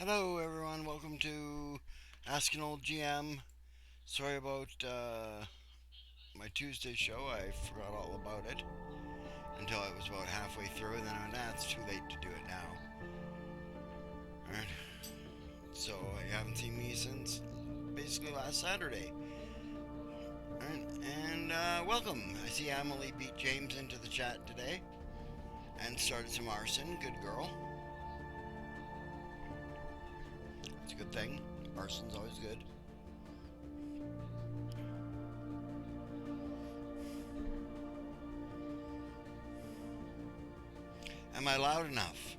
Hello everyone, welcome to Ask an Old GM. Sorry about my Tuesday show, I forgot all about it until I was about halfway through and then I went, it's too late to do it now. Alright, so you haven't seen me since basically last Saturday. Alright, and welcome. I see Emily beat James into the chat today and started some arson, good girl. It's a good thing, arson's always good. Am I loud enough?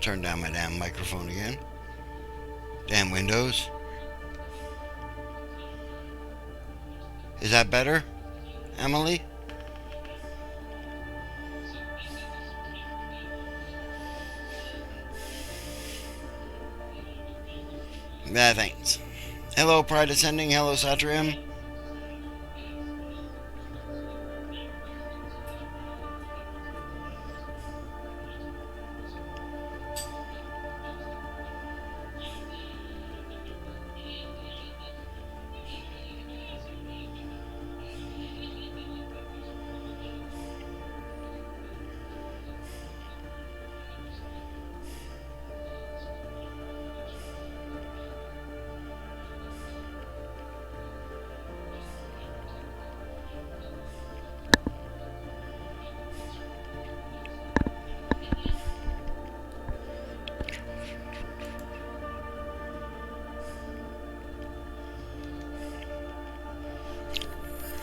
Turn down my damn microphone again. Damn Windows. Is that better, Emily? Yeah, thanks. Hello, Pride Ascending. Hello, Satrium.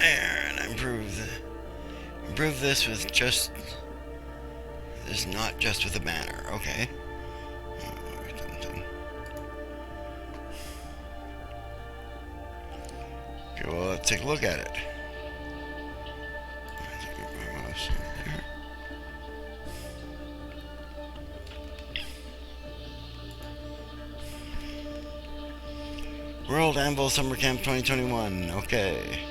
And improve this with just this, not just with a banner. Okay. Okay, well, let's take a look at it. World Anvil Summer Camp 2021. Okay.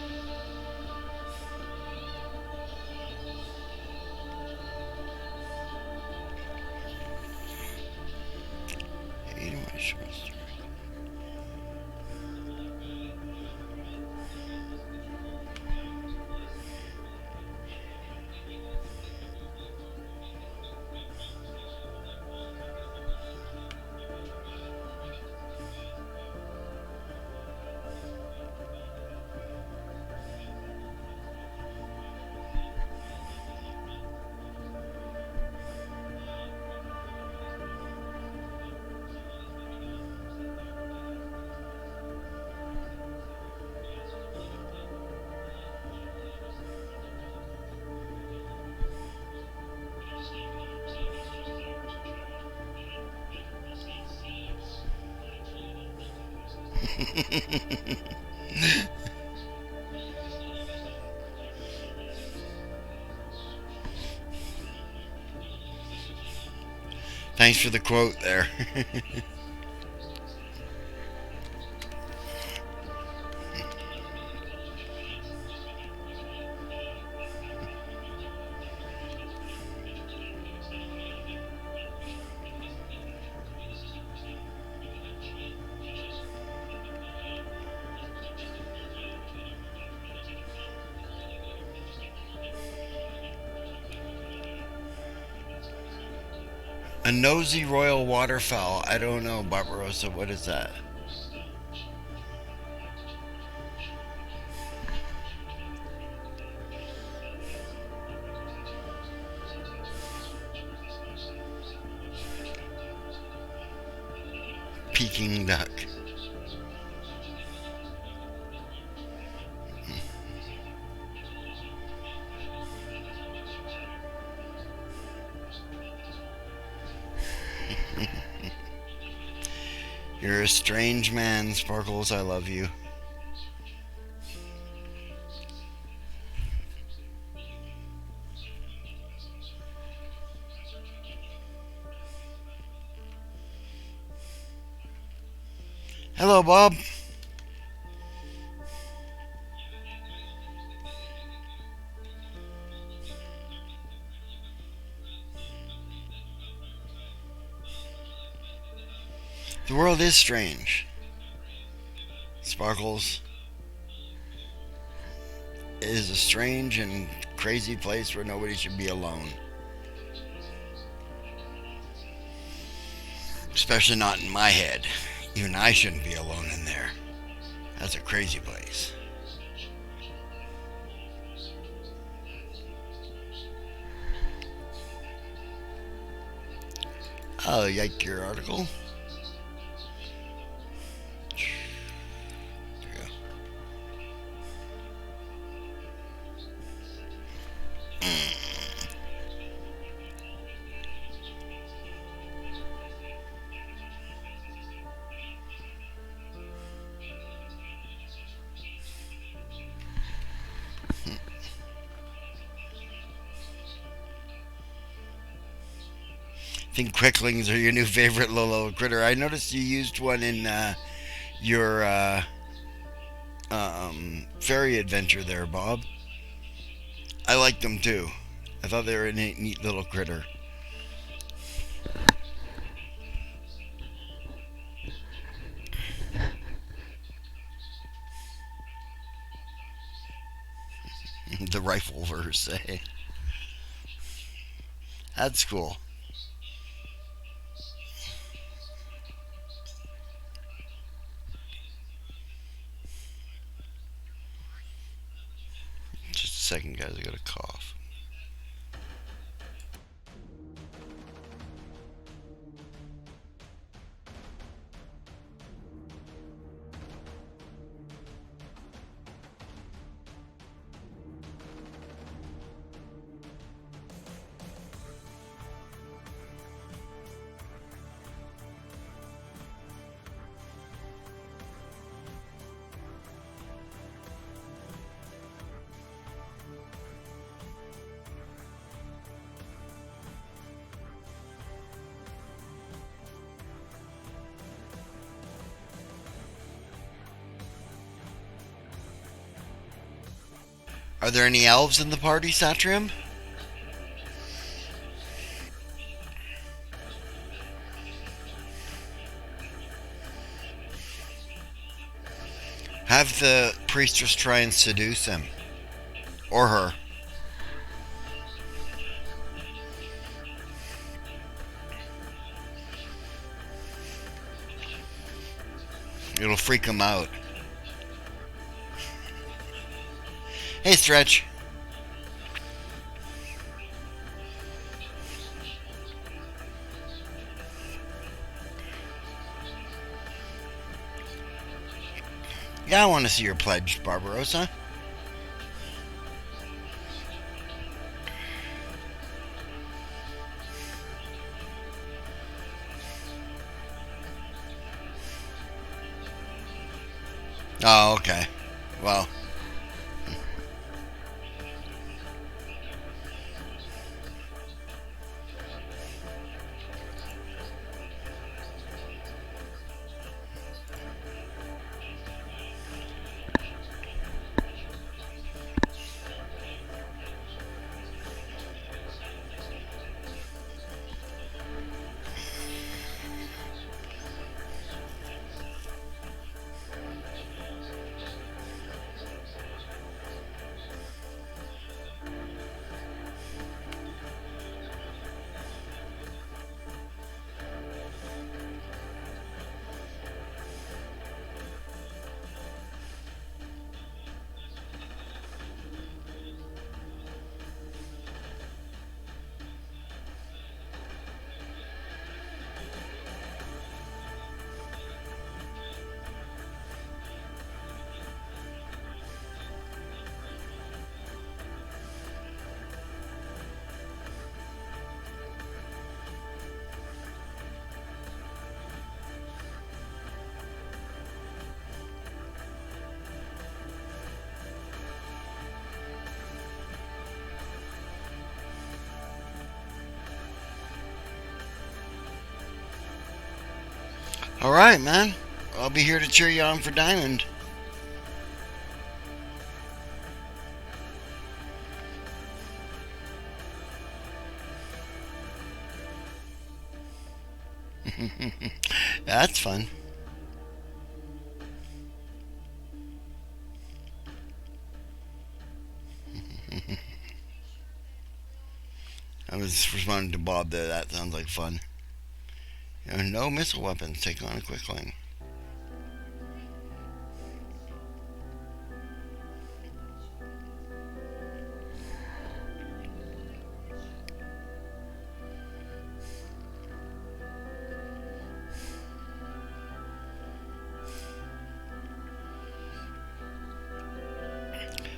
Thanks for the quote there. A nosy royal waterfowl. I don't know, Barbarossa. What is that? Peking duck. You're a strange man, Sparkles. I love you. Hello, Bob. The world is strange. Sparkles is a strange and crazy place where nobody should be alone. Especially not in my head. Even I shouldn't be alone in there. That's a crazy place. I'll yike your article. I think quicklings are your new favorite little critter. I noticed you used one in your fairy adventure there, Bob. I liked them too. I thought they were a neat little critter. The rifle verse. That's cool. Just a second, guys. I got a cough. Are there any elves in the party, Satrium? Have the priestess try and seduce him. Or her. It'll freak him out. Hey, Stretch. Yeah, I want to see your pledge, Barbarossa. Oh, okay. Well, all right, man. I'll be here to cheer you on for Diamond. That's fun. I was responding to Bob there. That sounds like fun. No missile weapons. Take on a quickling.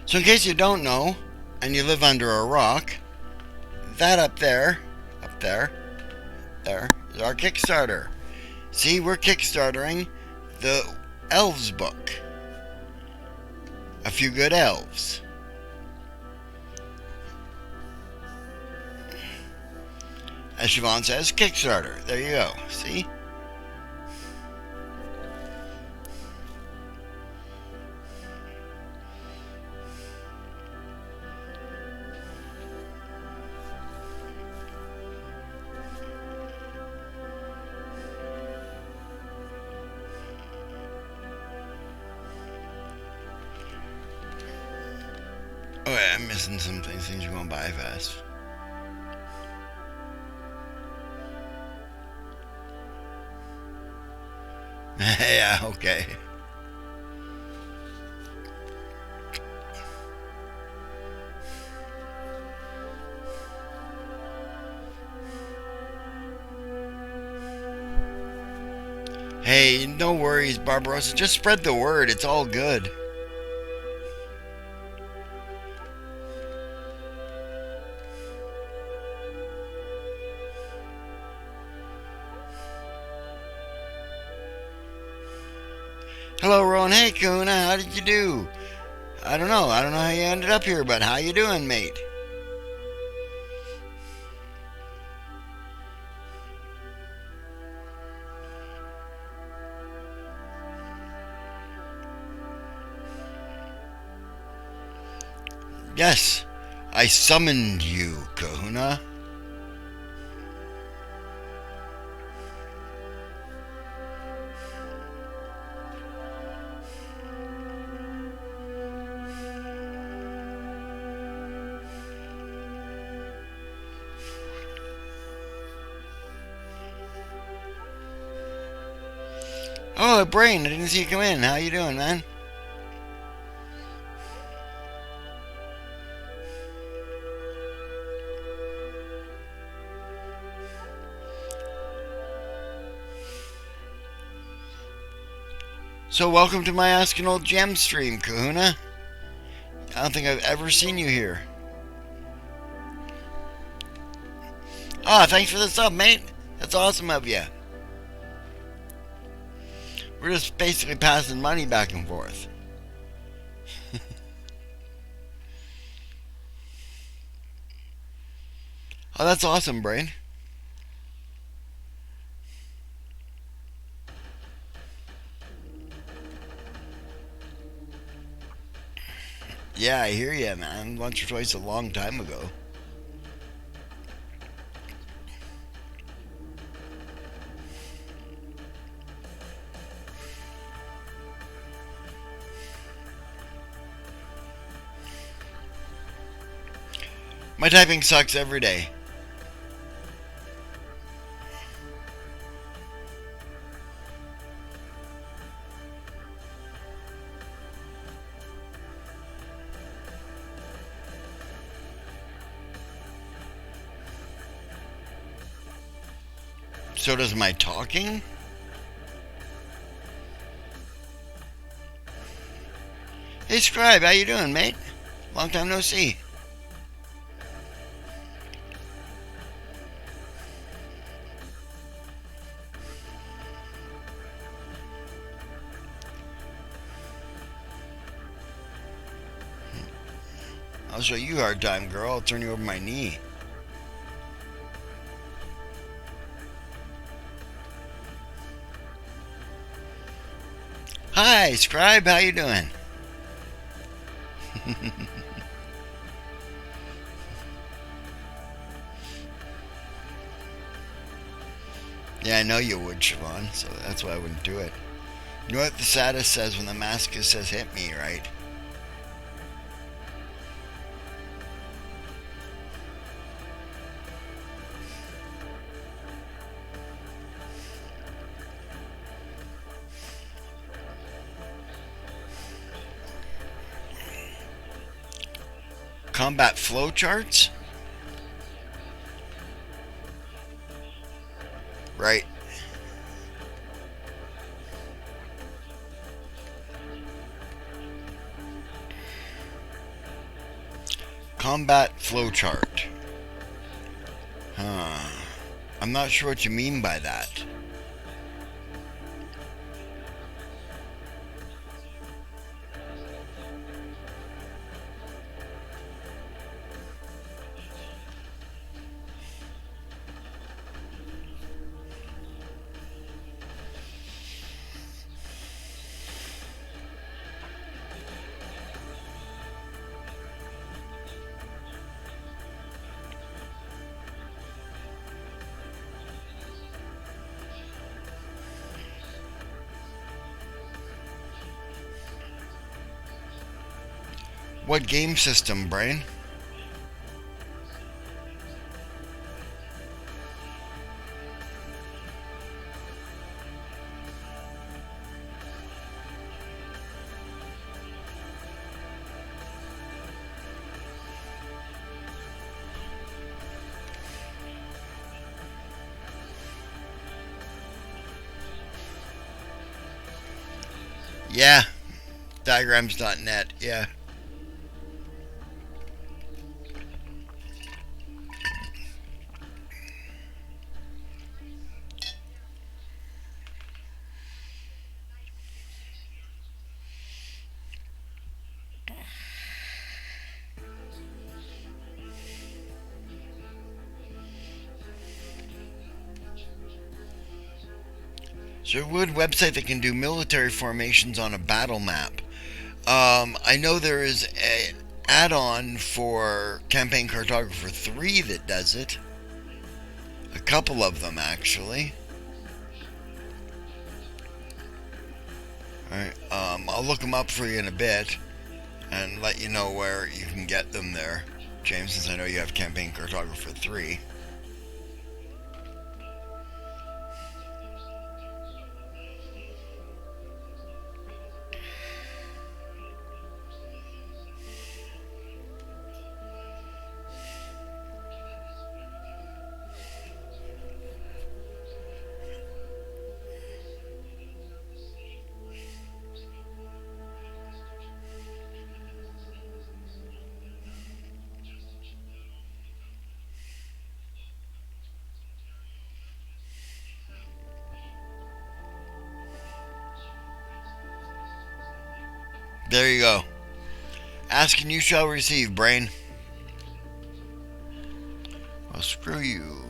So in case you don't know, and you live under a rock, that up there, there, is our Kickstarter. See, we're Kickstartering the Elves book. A Few Good Elves. As Siobhan says, Kickstarter. There you go. See? Oh yeah, I'm missing some things. Things are going by fast. Yeah, okay. Hey, no worries, Barbarossa. Just spread the word. It's all good. Hello, Rowan. Hey, Kuna. How did you do? I don't know. I don't know how you ended up here, but how you doing, mate? Yes, I summoned you, Kahuna. Oh, Brain, I didn't see you come in. How you doing, man? So welcome to my Ask an Old Gem stream, Kahuna. I don't think I've ever seen you here. Ah, thanks for the sub, mate. That's awesome of you. We're just basically passing money back and forth. Oh, that's awesome, Brain. Yeah, I hear you, man. Once or twice a long time ago. My typing sucks every day. So does my talking? Hey, Scribe, how you doing, mate? Long time no see. I'll show you a hard time, girl. I'll turn you over my knee. Hi, Scribe. How you doing? Yeah, I know you would, Siobhan, so that's why I wouldn't do it. You know what the saddest says when the masochist says hit me, right? Combat flowcharts? Right. Combat flowchart. Huh. I'm not sure what you mean by that. What game system, Brain? Yeah, diagrams.net. Yeah. Sherwood website that can do military formations on a battle map. I know there is an add-on for Campaign Cartographer 3 that does it. A couple of them, actually. Alright, I'll look them up for you in a bit and let you know where you can get them there, James, since I know you have Campaign Cartographer 3. There you go. Ask and you shall receive, brain. Well, screw you.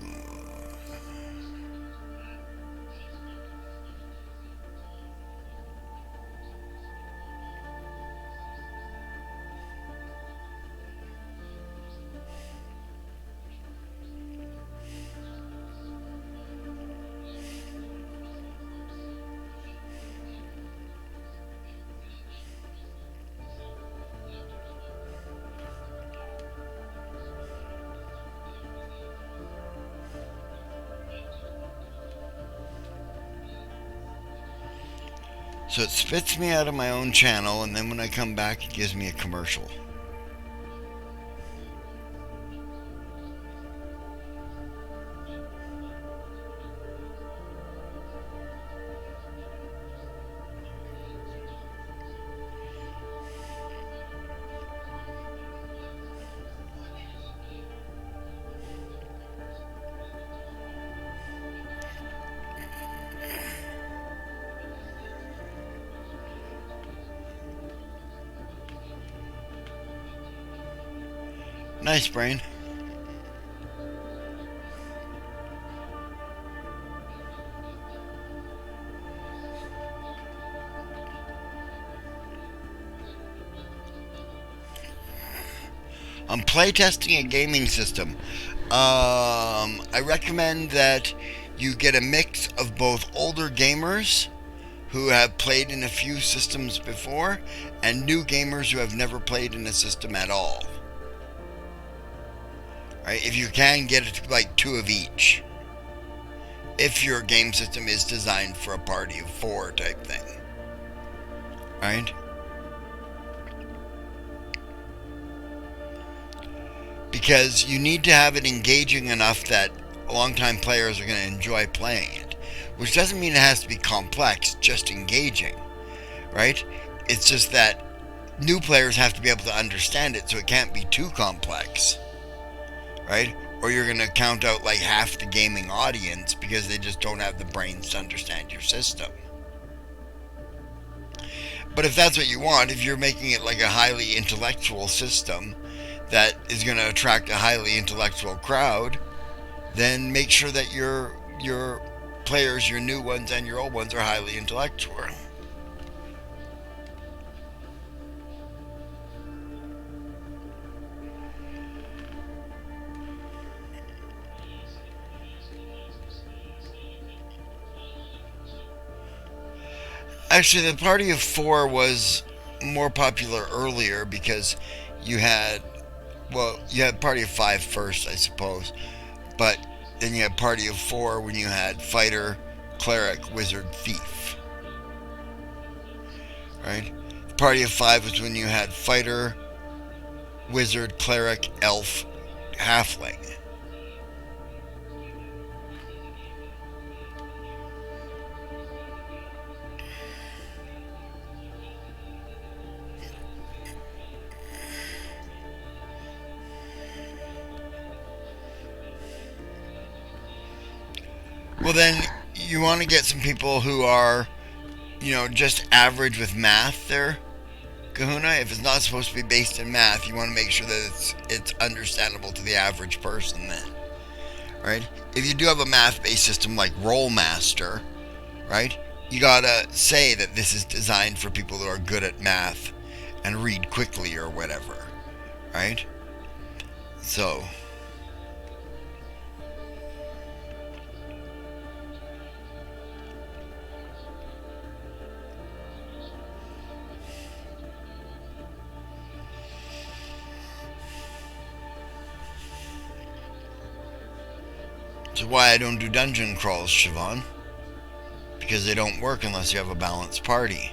So it spits me out of my own channel, and then when I come back, it gives me a commercial. Nice, brain. On playtesting a gaming system, I recommend that you get a mix of both older gamers who have played in a few systems before and new gamers who have never played in a system at all. Right? If you can, get it like two of each. If your game system is designed for a party of 4 type thing. Right? Because you need to have it engaging enough that longtime players are going to enjoy playing it. Which doesn't mean it has to be complex, just engaging. Right? It's just that new players have to be able to understand it, so it can't be too complex. Right? Or you're going to count out like half the gaming audience because they just don't have the brains to understand your system. But if that's what you want, if you're making it like a highly intellectual system that is going to attract a highly intellectual crowd, then make sure that your players, your new ones and your old ones, are highly intellectual. Actually, the party of 4 was more popular earlier because you had, well, you had party of 5 first, I suppose, but then you had party of 4 when you had fighter, cleric, wizard, thief. Right? Party of 5 was when you had fighter, wizard, cleric, elf, halfling. Well, then you want to get some people who are, just average with math there, Kahuna. If it's not supposed to be based in math, you want to make sure that it's understandable to the average person then. Right? If you do have a math-based system like Rollmaster, right? You gotta say that this is designed for people who are good at math and read quickly or whatever, right? So, that's why I don't do dungeon crawls, Siobhan. Because they don't work unless you have a balanced party.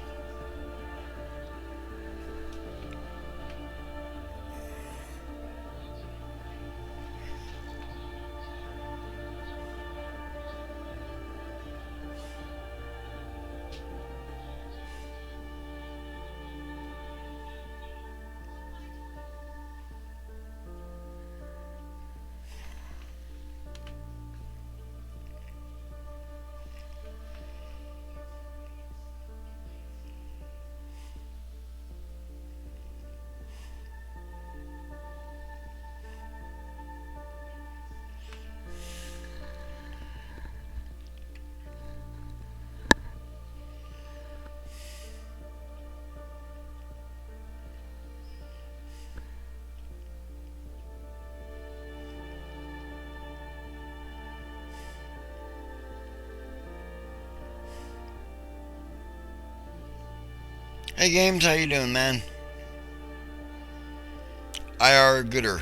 Hey Games, how you doing, man? IR Gooder.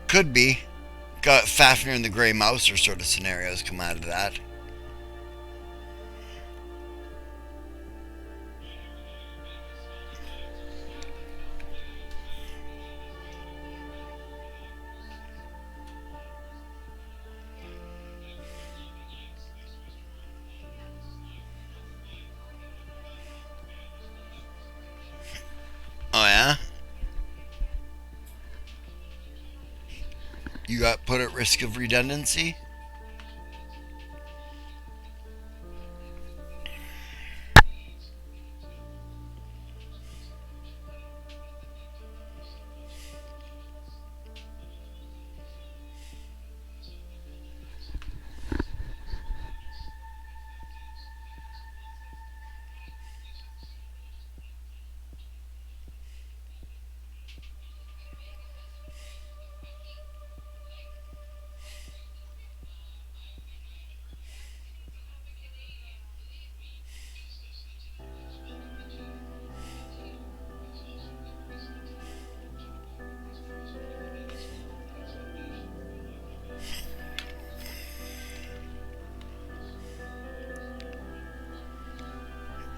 Could be. Got Fafnir and the Grey Mouse or sort of scenarios come out of that. Oh yeah? You got put at risk of redundancy?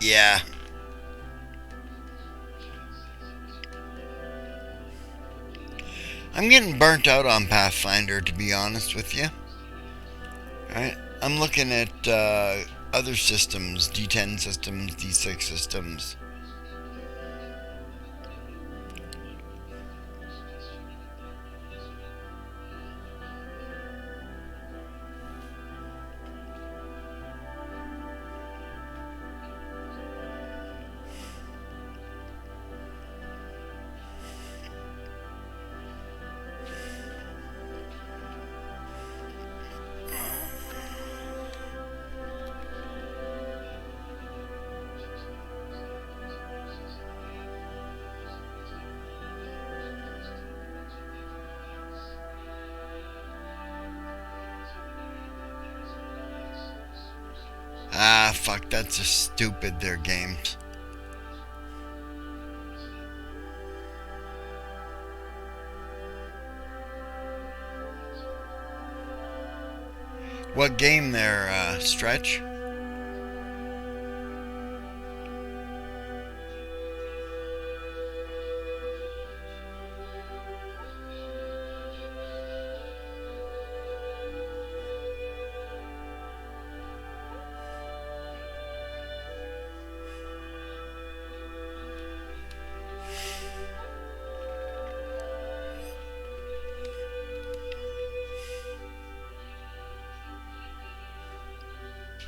Yeah. I'm getting burnt out on Pathfinder, to be honest with you. Right? I'm looking at other systems, D10 systems, D6 systems. Ah, fuck, that's just stupid, their games. What game there, Stretch?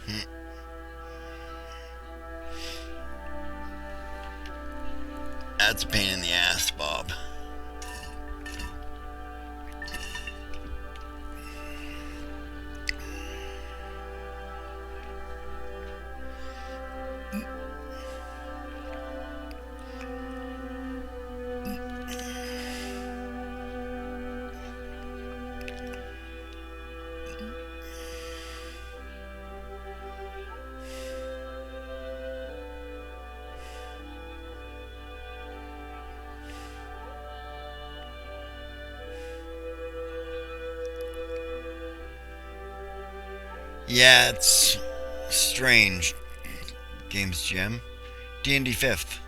Hmm. That's a pain in the ass, Bob. Yeah, it's strange. Games Gem. D&D 5th.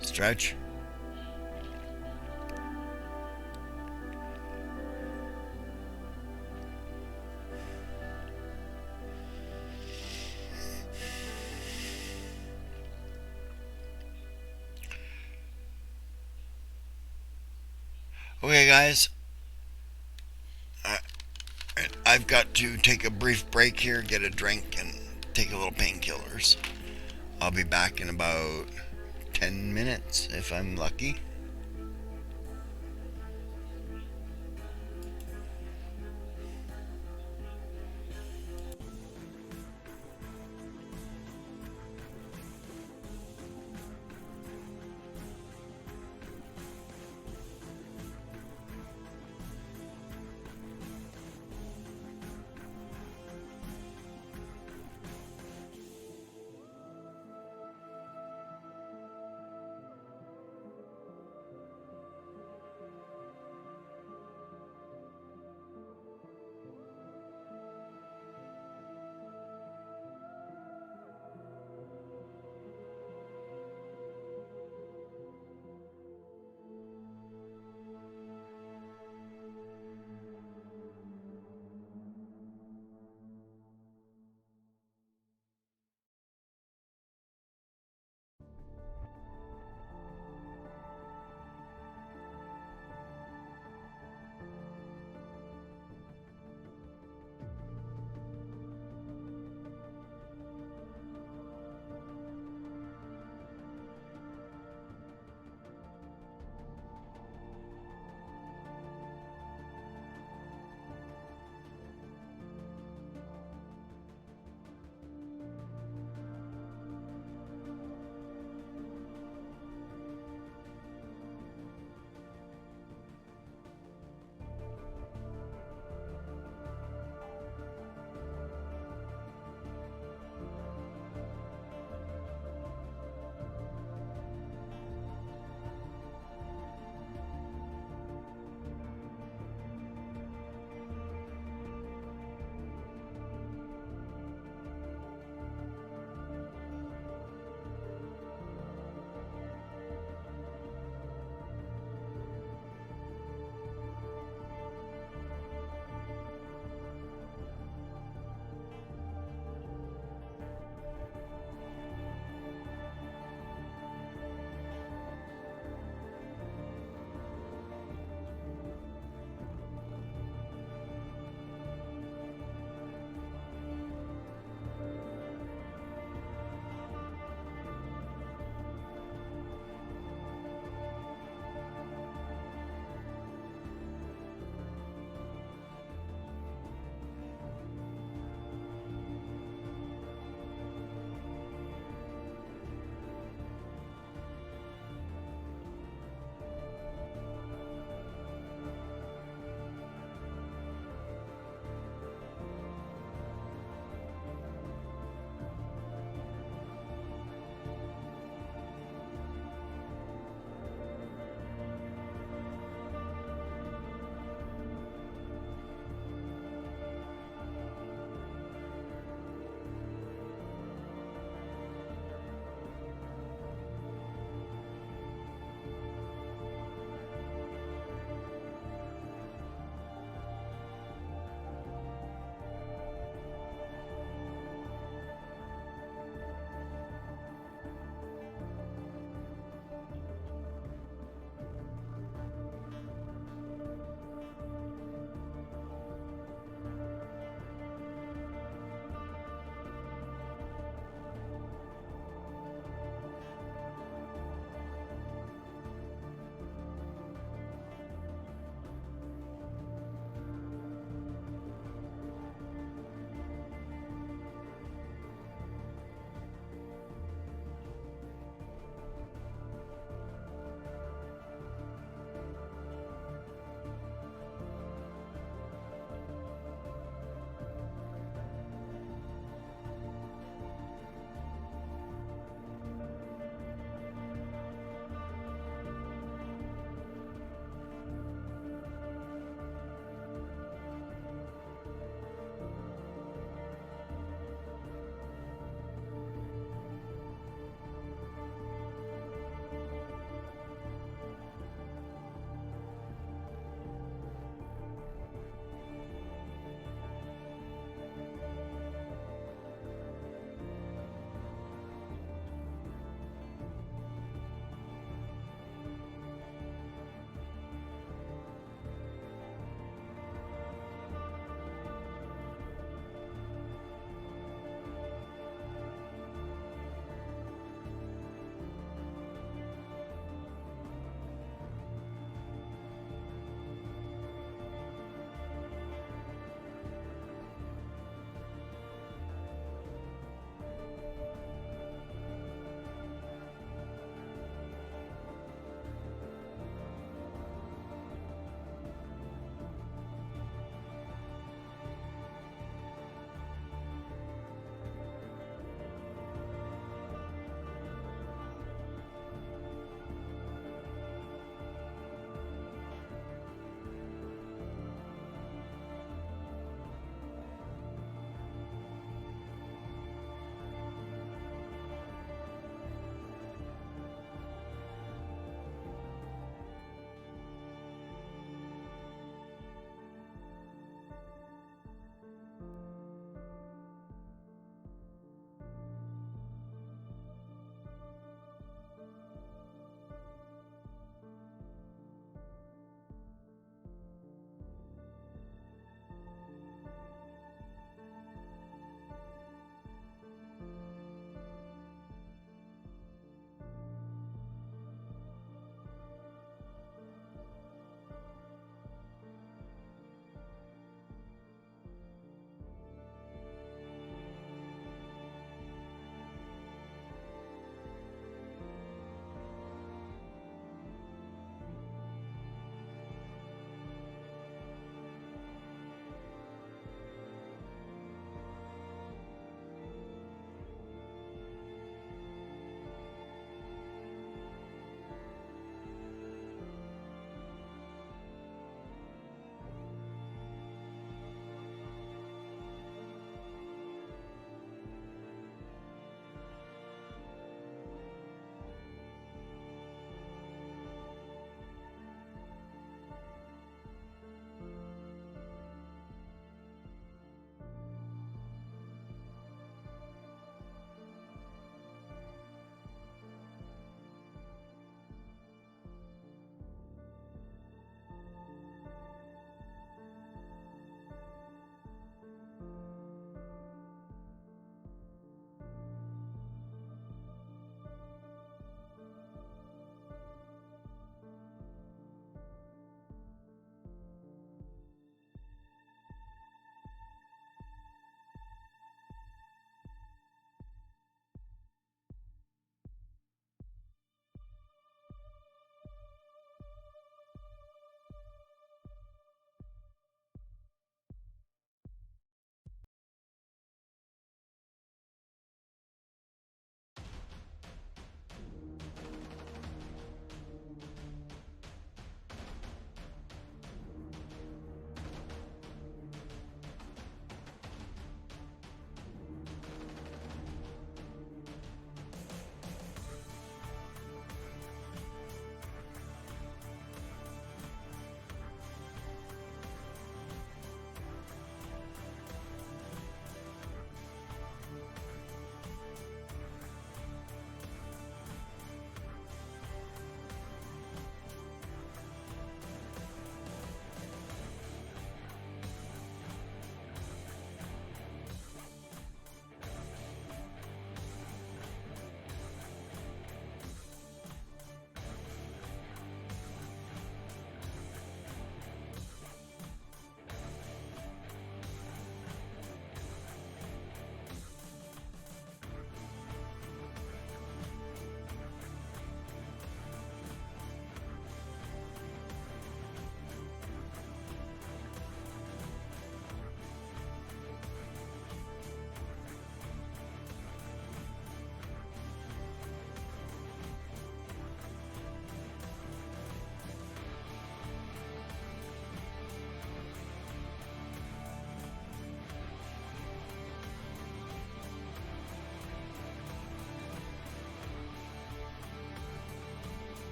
Stretch. Okay, guys. I, I've got to take a brief break here, get a drink, and take a little painkillers. I'll be back in about 10 minutes if I'm lucky.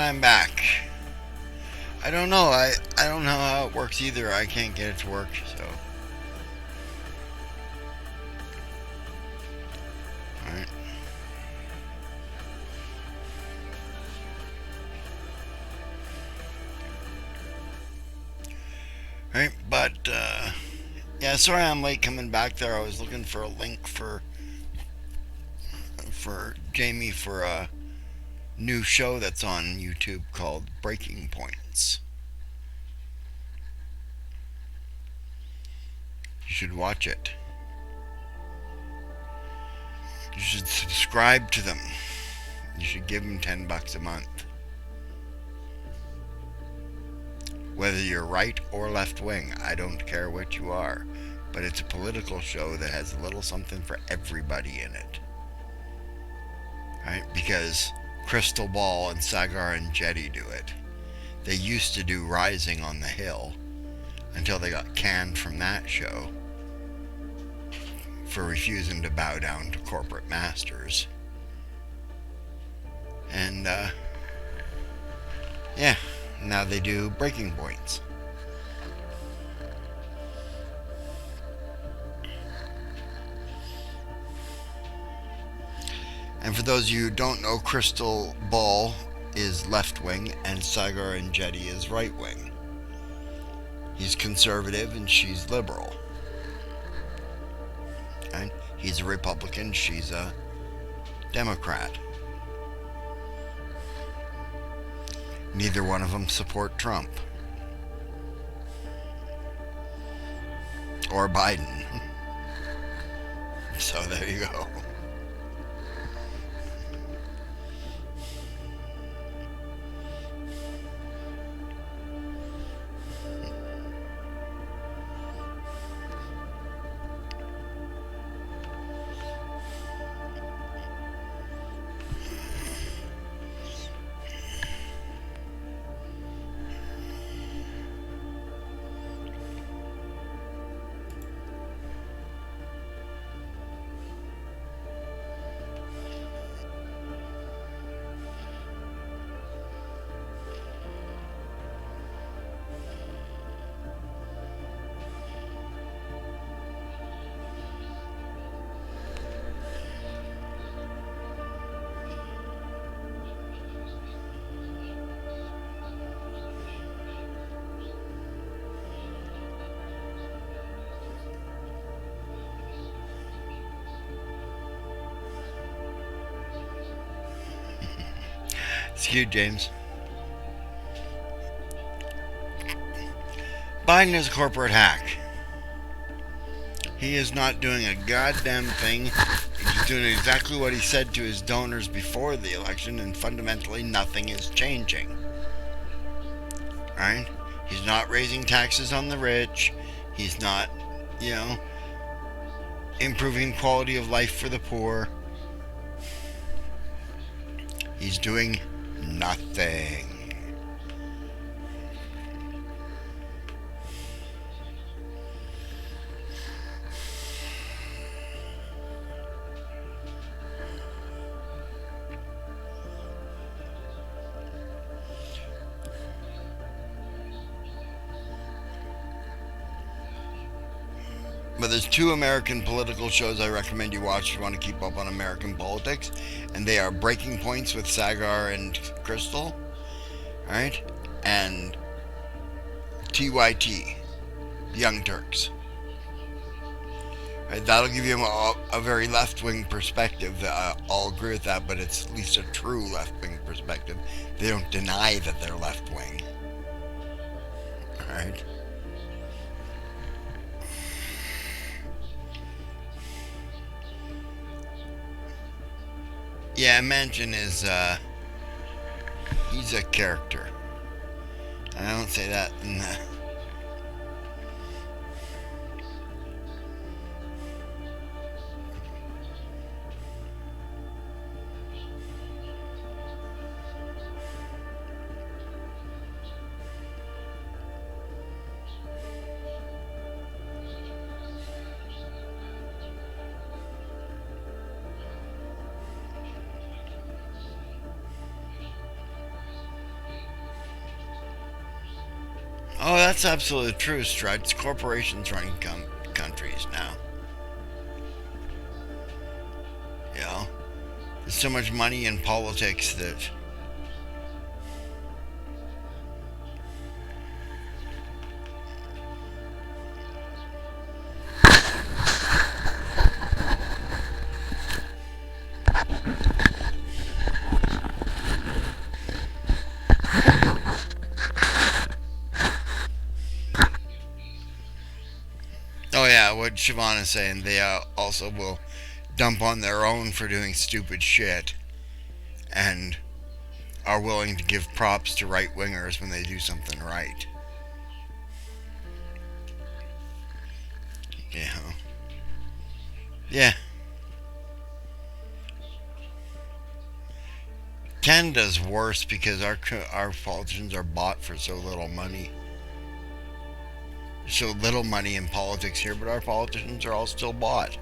I'm back. I don't know. I don't know how it works either. I can't get it to work, so. Alright. Alright, but, yeah, sorry I'm late coming back there. I was looking for a link for Jamie for a new show that's on YouTube called Breaking Points. You should watch it. You should subscribe to them. You should give them $10 a month. Whether you're right or left wing, I don't care what you are. But it's a political show that has a little something for everybody in it. Right? Because Crystal Ball and Sagar and Jetty do it. They used to do Rising on the Hill until they got canned from that show for refusing to bow down to corporate masters. And, yeah, now they do Breaking Points. And for those of you who don't know, Crystal Ball is left wing and Sagar and Jetty is right wing. He's conservative and she's liberal. And he's a Republican, she's a Democrat. Neither one of them support Trump. Or Biden. So there you go. It's cute, James. Biden is a corporate hack. He is not doing a goddamn thing. He's doing exactly what he said to his donors before the election, and fundamentally nothing is changing. Right? He's not raising taxes on the rich. He's not, improving quality of life for the poor. He's doing nothing. But there's two American political shows I recommend you watch if you want to keep up on American politics, and they are Breaking Points with Sagar and Crystal, alright, and TYT, Young Turks. Right, that'll give you a very left-wing perspective. I'll agree with that, but it's at least a true left-wing perspective. They don't deny that they're left-wing. Alright? Yeah, Manchin is, he's a character. And I don't say that in the... Oh, that's absolutely true, Struts. Corporations running countries now. You know, there's so much money in politics that. Oh yeah, what Siobhan is saying, they also will dump on their own for doing stupid shit, and are willing to give props to right wingers when they do something right. Yeah. Yeah. Canada's worse because our politicians are bought for so little money. So little money in politics here, but our politicians are all still bought.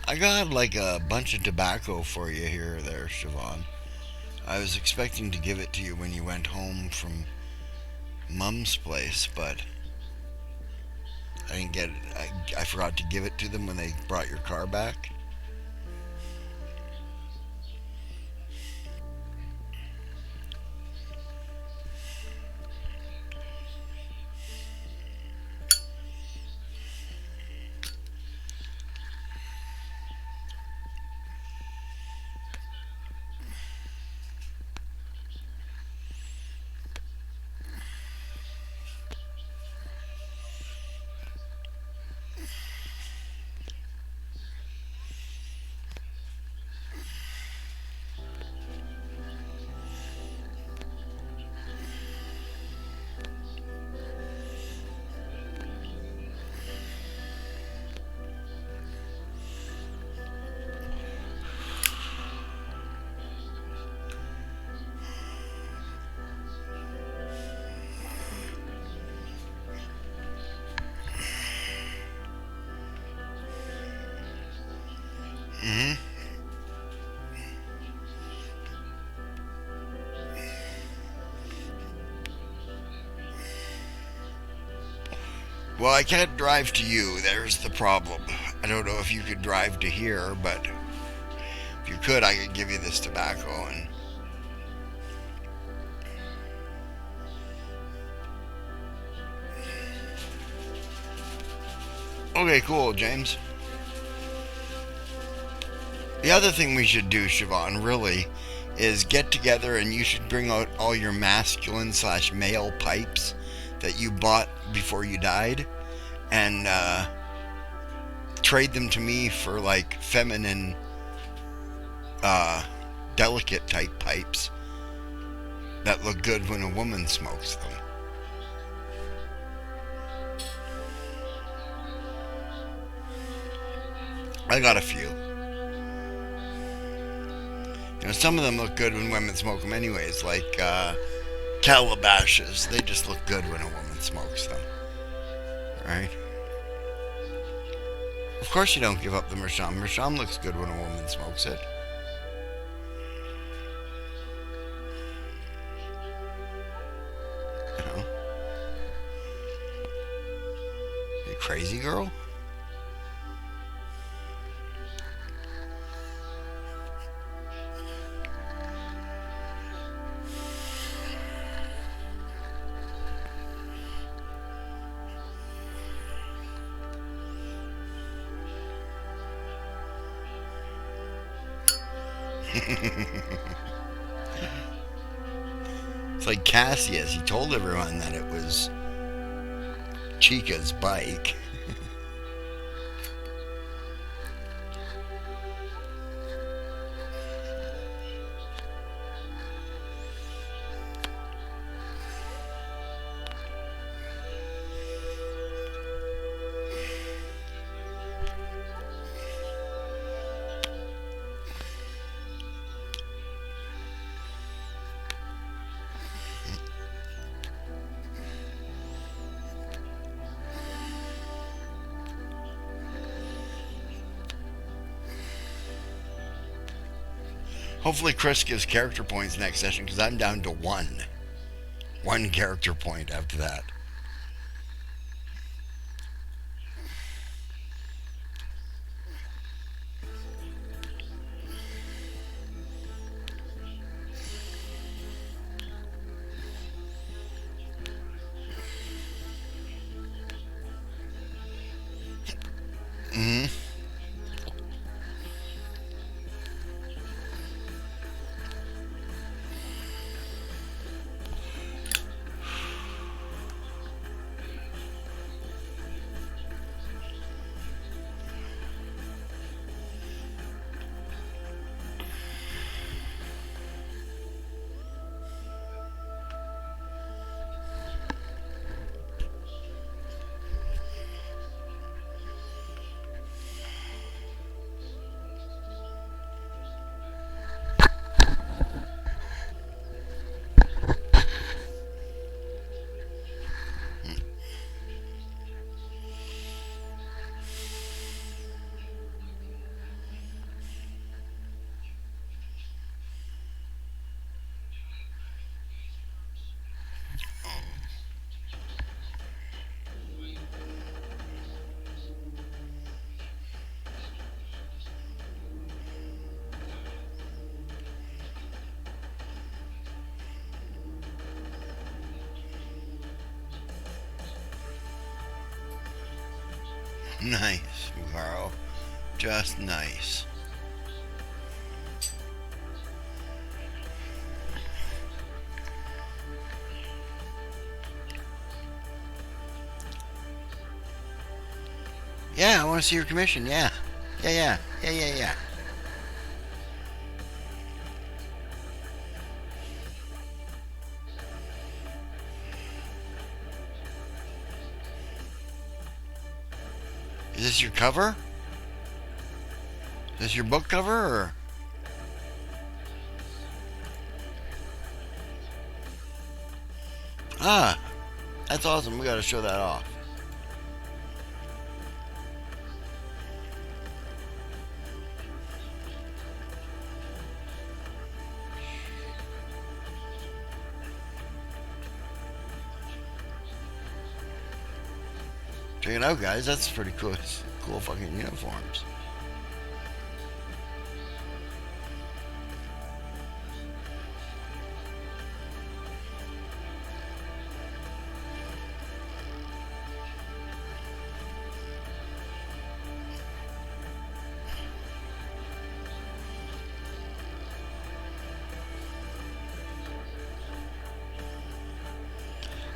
I got like a bunch of tobacco for you here, there, Siobhan. I was expecting to give it to you when you went home from Mum's place, but I didn't get it. I forgot to give it to them when they brought your car back. Mm-hmm. Well, I can't drive to you. There's the problem. I don't know if you could drive to here, but if you could, I could give you this tobacco. And okay, cool, James. The other thing we should do, Siobhan, really, is get together and you should bring out all your masculine slash male pipes that you bought before you died, and trade them to me for like feminine, uh, delicate type pipes that look good when a woman smokes them. I got a few. You know, some of them look good when women smoke them, anyways. Like calabashes, they just look good when a woman smokes them, right? Of course, you don't give up the Mersham. Mersham looks good when a woman smokes it. You know? You crazy girl? It's like Cassius. He told everyone that it was Chica's bike. Hopefully Chris gives character points next session because I'm down to one. One character point after that. Mm-hmm. Nice, Carl. Just nice. Yeah, I want to see your commission. Yeah. Yeah. Is this your cover? Is this your book cover or? Ah, that's awesome. We gotta show that off. Check it out, guys. That's pretty cool. Cool fucking uniforms.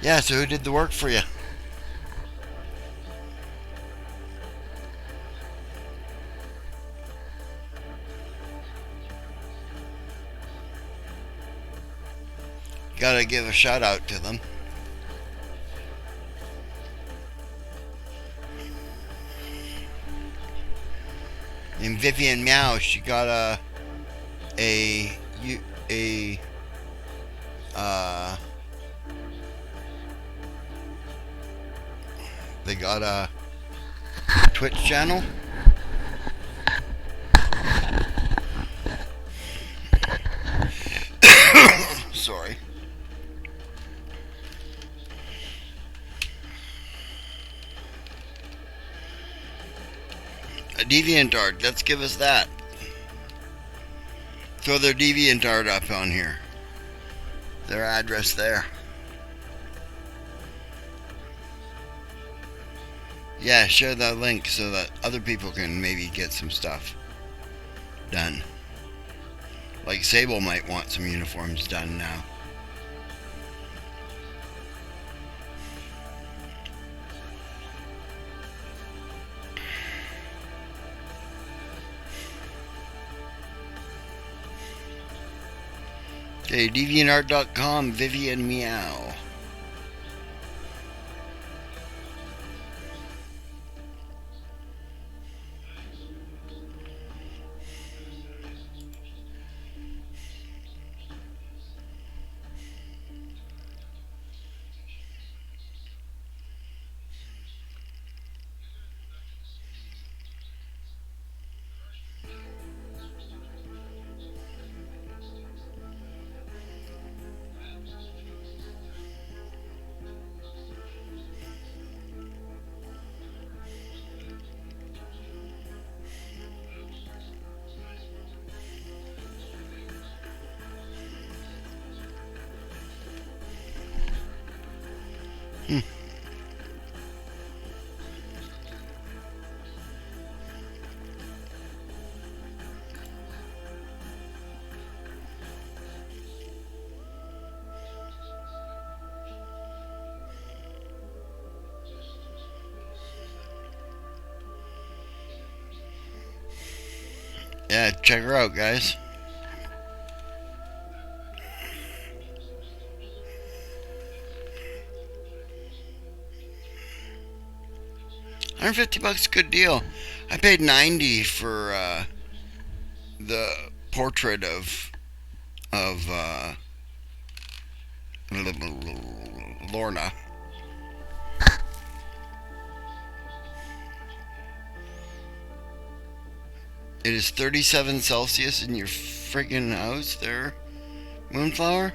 Yeah, so who did the work for you? Gotta give a shout out to them. And Vivian Meow, she got a they got a Twitch channel. Sorry. A DeviantArt. Let's give us that. Throw their DeviantArt up on here. Their address there. Yeah, share that link so that other people can maybe get some stuff done. Like Sable might want some uniforms done now. Okay, deviantart.com, Vivian Meow. Hmm. Yeah, check her out, guys. $150, good deal. I paid 90 for the portrait of Lorna. It is 37 Celsius in your friggin' house there, Moonflower.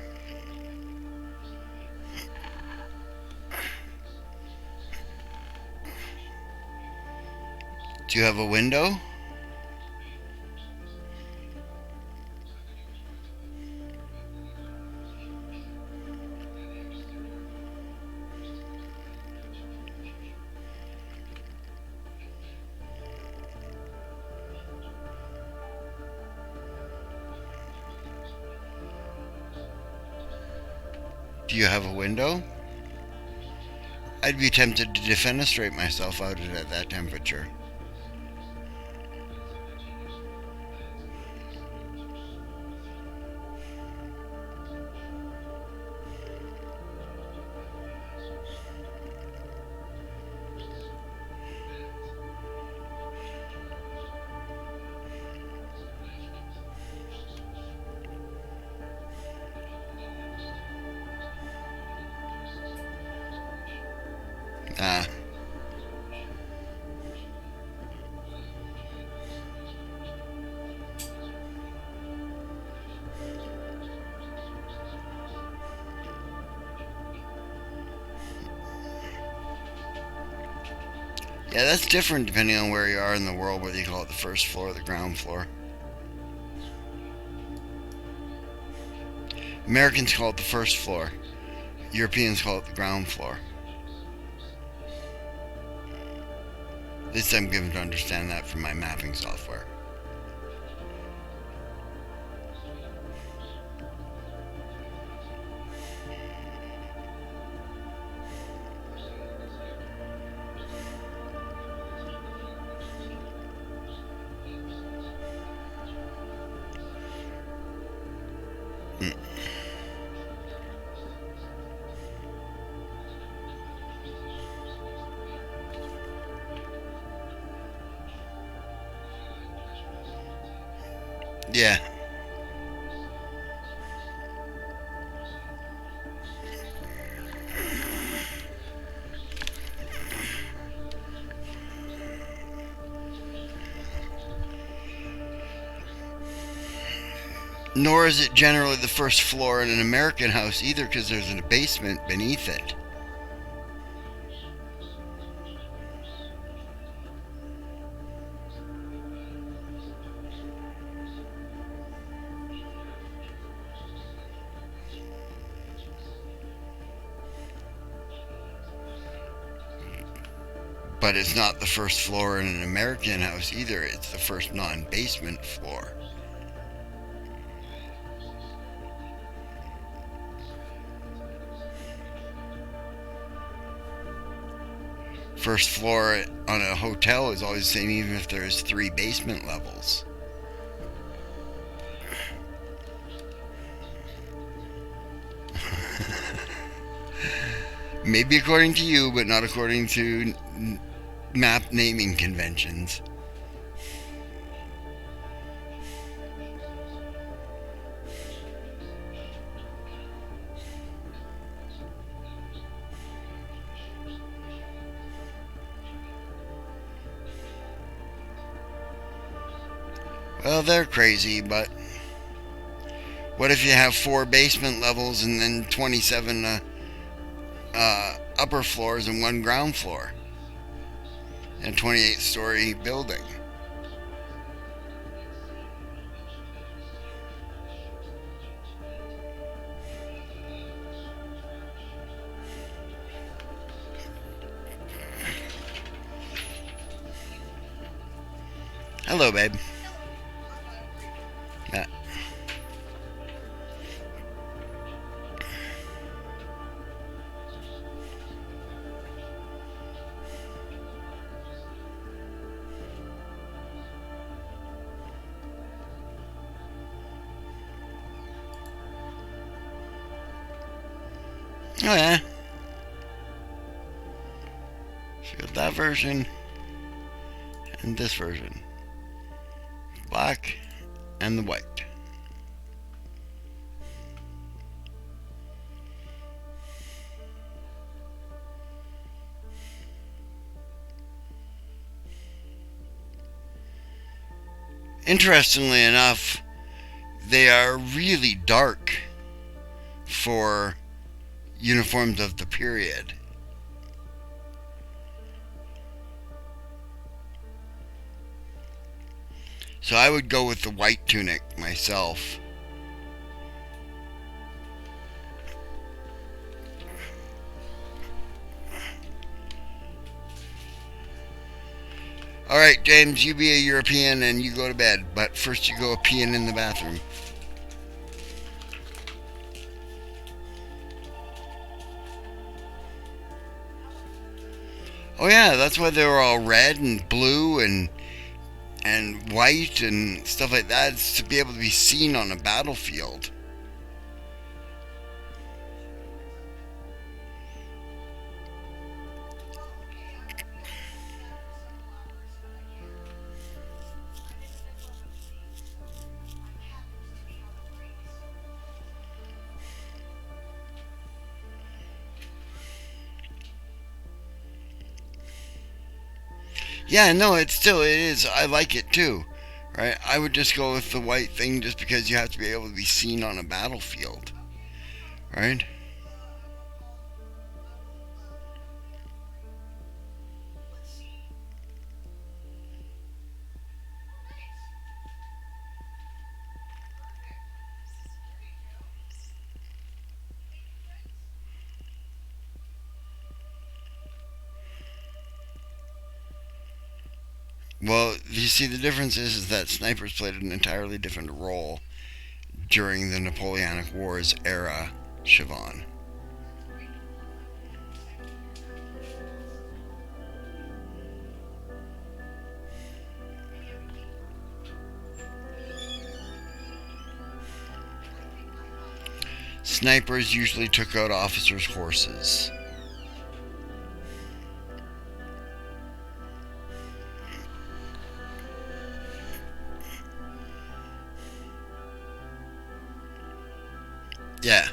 Do you have a window? Do you have a window? I'd be tempted to defenestrate myself out at that temperature. Ah, yeah, that's different depending on where you are in the world, whether you call it the first floor or the ground floor. Americans call it the first floor. Europeans call it the ground floor. At least I'm given to understand that from my mapping software. Mm. Yeah. Nor is it generally the first floor in an American house either, because there's a basement beneath it. But it's not the first floor in an American house either. It's the first non-basement floor. First floor on a hotel is always the same, even if there's 3 basement levels. Maybe according to you, but not according to map naming conventions. Well, they're crazy, but what if you have 4 basement levels and then 27 upper floors and 1 ground floor? And a 28-story building. Hello, babe. Yeah. Oh yeah. So you got that version and this version. Black and the white. Interestingly enough, they are really dark for uniforms of the period. So I would go with the white tunic myself. Alright, James, you be a European and you go to bed, but first you go peeing in the bathroom. Oh yeah, that's why they were all red and blue and white and stuff like that. It's to be able to be seen on a battlefield. Yeah, no, it is. I like it too. Right? I would just go with the white thing just because you have to be able to be seen on a battlefield. Right? Well, you see, the difference is that snipers played an entirely different role during the Napoleonic Wars era, Siobhan. Snipers usually took out officers' horses. Yeah.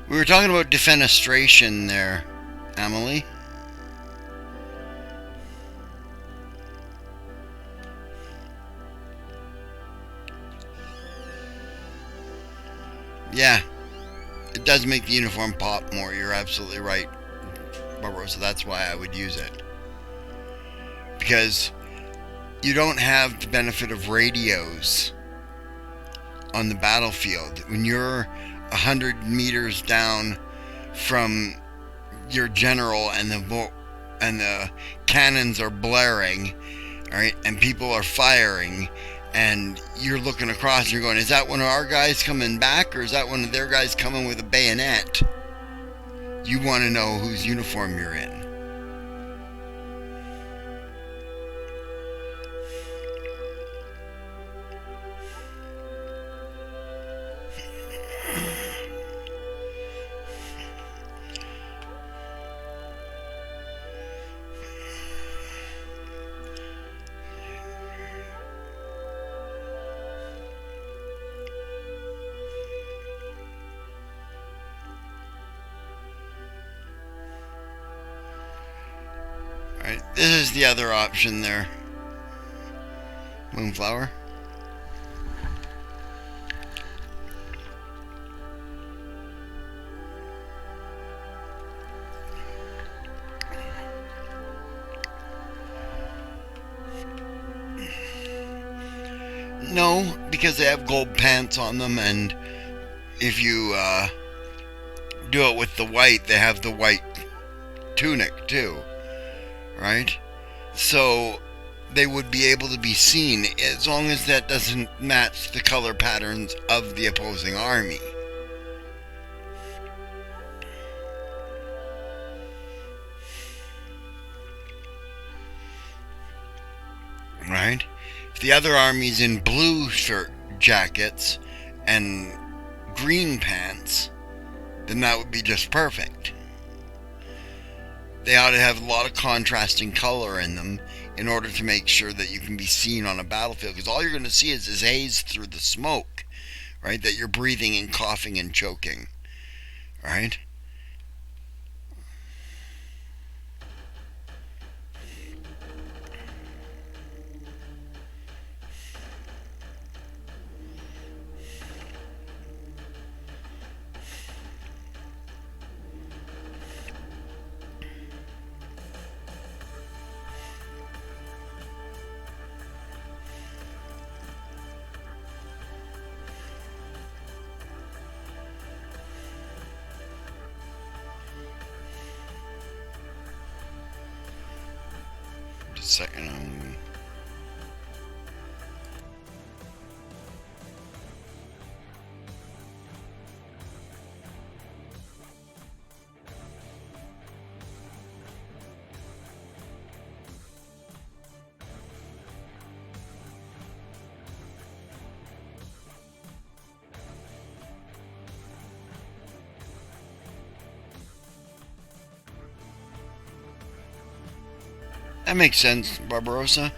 We were talking about defenestration there, Emily. Yeah, it does make the uniform pop more. You're absolutely right, Barbarossa. That's why I would use it. Because you don't have the benefit of radios on the battlefield. When you're 100 meters down from your general and the cannons are blaring, all right, and people are firing, and you're looking across and you're going, is that one of our guys coming back or is that one of their guys coming with a bayonet? You want to know whose uniform you're in. Alright, this is the other option there. Moonflower. No, because they have gold pants on them, and if you do it with the white, they have the white tunic too, right? So they would be able to be seen as long as that doesn't match the color patterns of the opposing army. Right? If the other army's in blue shirt jackets and green pants, then that would be just perfect. They ought to have a lot of contrasting color in them in order to make sure that you can be seen on a battlefield, because all you're going to see is this haze through the smoke, right, that you're breathing and coughing and choking, right? Just a second. That makes sense, Barbarossa.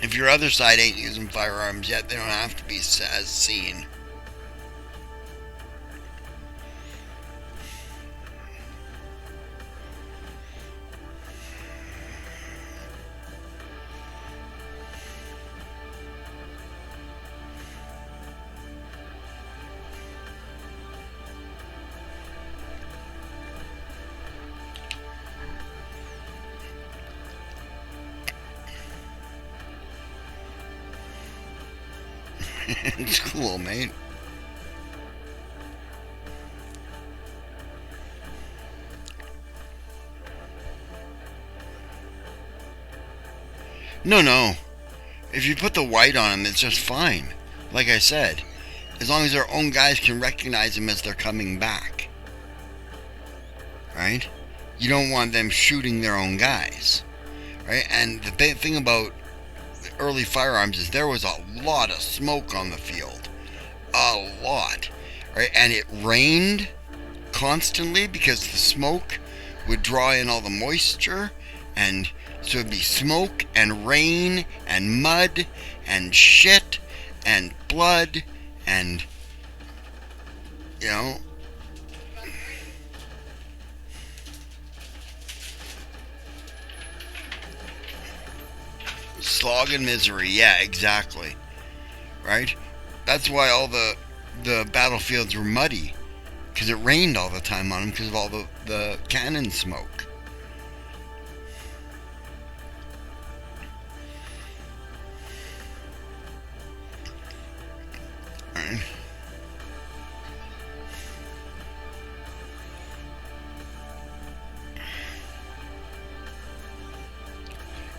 If your other side ain't using firearms yet, they don't have to be as seen. It's cool, mate. No. If you put the white on them, it's just fine. Like I said, as long as their own guys can recognize them as they're coming back. Right? You don't want them shooting their own guys. Right? And the big thing about early firearms is there was a lot of smoke on the field. A lot. Right? And it rained constantly because the smoke would draw in all the moisture, and so it'd be smoke and rain and mud and shit and blood and, you know, slog and misery. Yeah, exactly. Right? That's why all the battlefields were muddy, because it rained all the time on them because of all the cannon smoke. Right.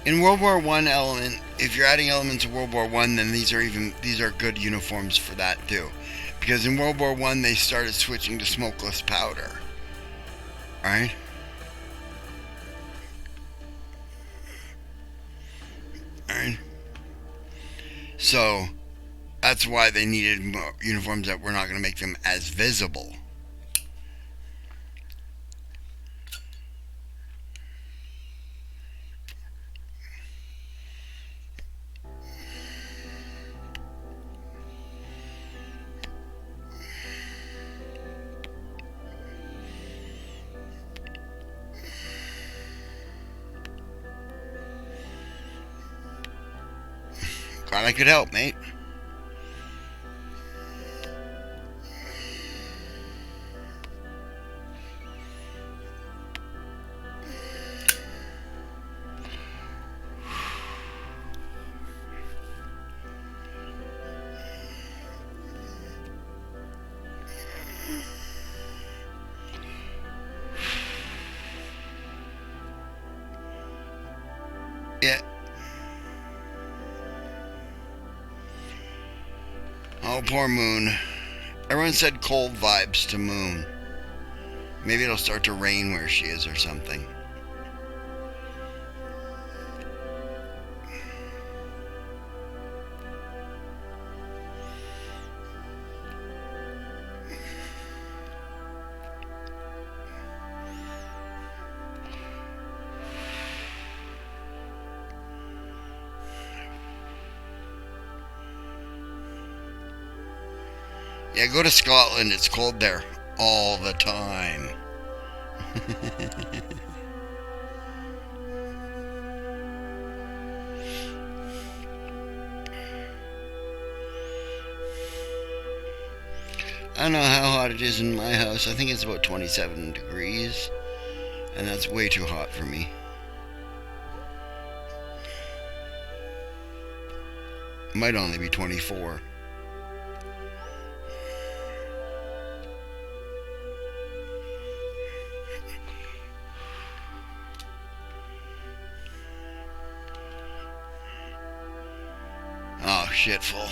In World War One element, if you're adding elements of World War One, then these are good uniforms for that too, because in World War One they started switching to smokeless powder. Right? Right. So that's why they needed uniforms that were not going to make them as visible. Glad I could help, mate. poor Moon. Everyone said cold vibes to Moon. Maybe it'll start to rain where she is or something. Yeah, go to Scotland. It's cold there all the time. I don't know how hot it is in my house. I think it's about 27 degrees. And that's way too hot for me. It might only be 24. Oh, shitful.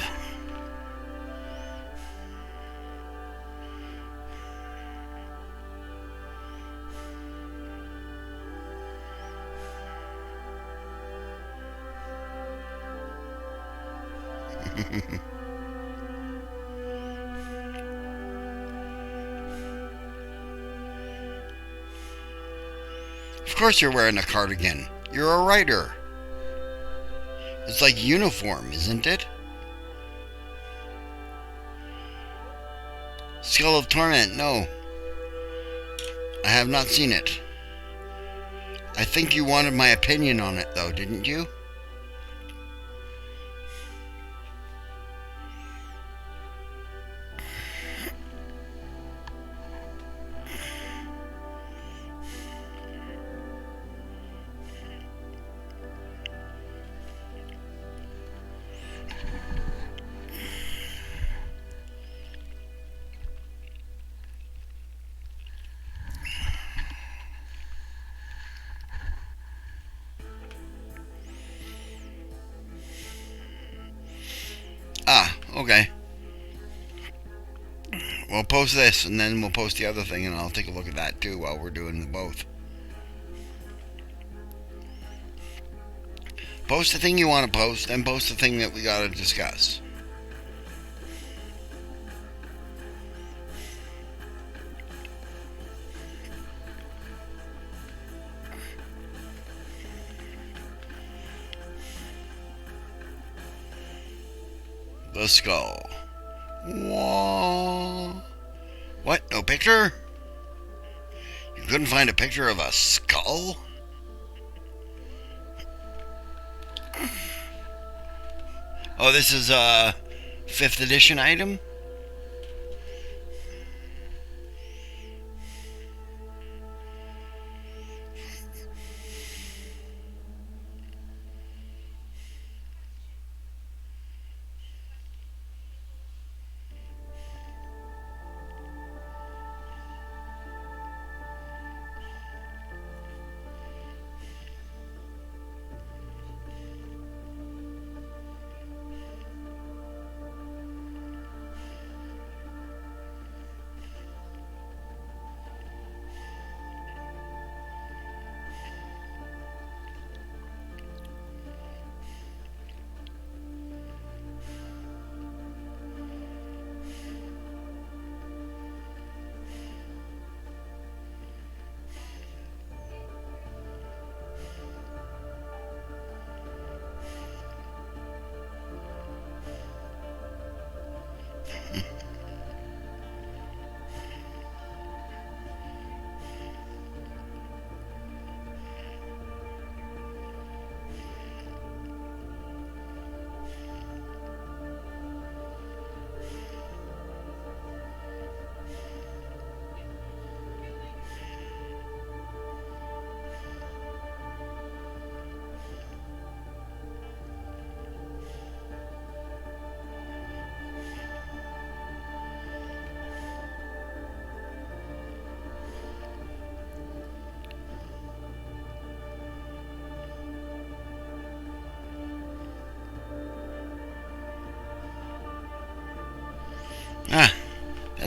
Of course you're wearing a cardigan. You're a writer. It's like uniform, isn't it? Skull of Torment, no. I have not seen it. I think you wanted my opinion on it, though, didn't you? Ah, okay. We'll post this, and then we'll post the other thing, and I'll take a look at that, too, while we're doing the both. Post the thing you want to post, then post the thing that we gotta discuss. The skull. Whoa. What? No picture? You couldn't find a picture of a skull? Oh, this is a 5th edition item?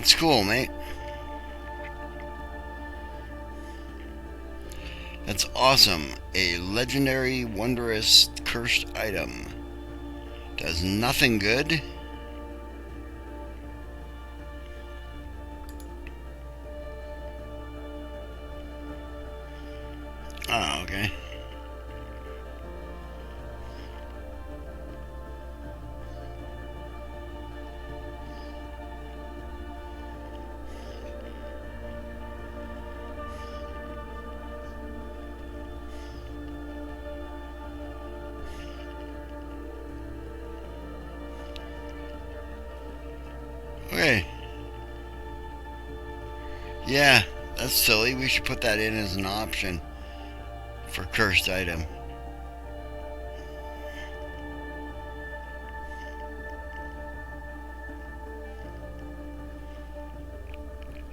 That's cool, mate. That's awesome. A legendary, wondrous, cursed item. Does nothing good. Oh, okay. Okay. Yeah, that's silly. We should put that in as an option for cursed item.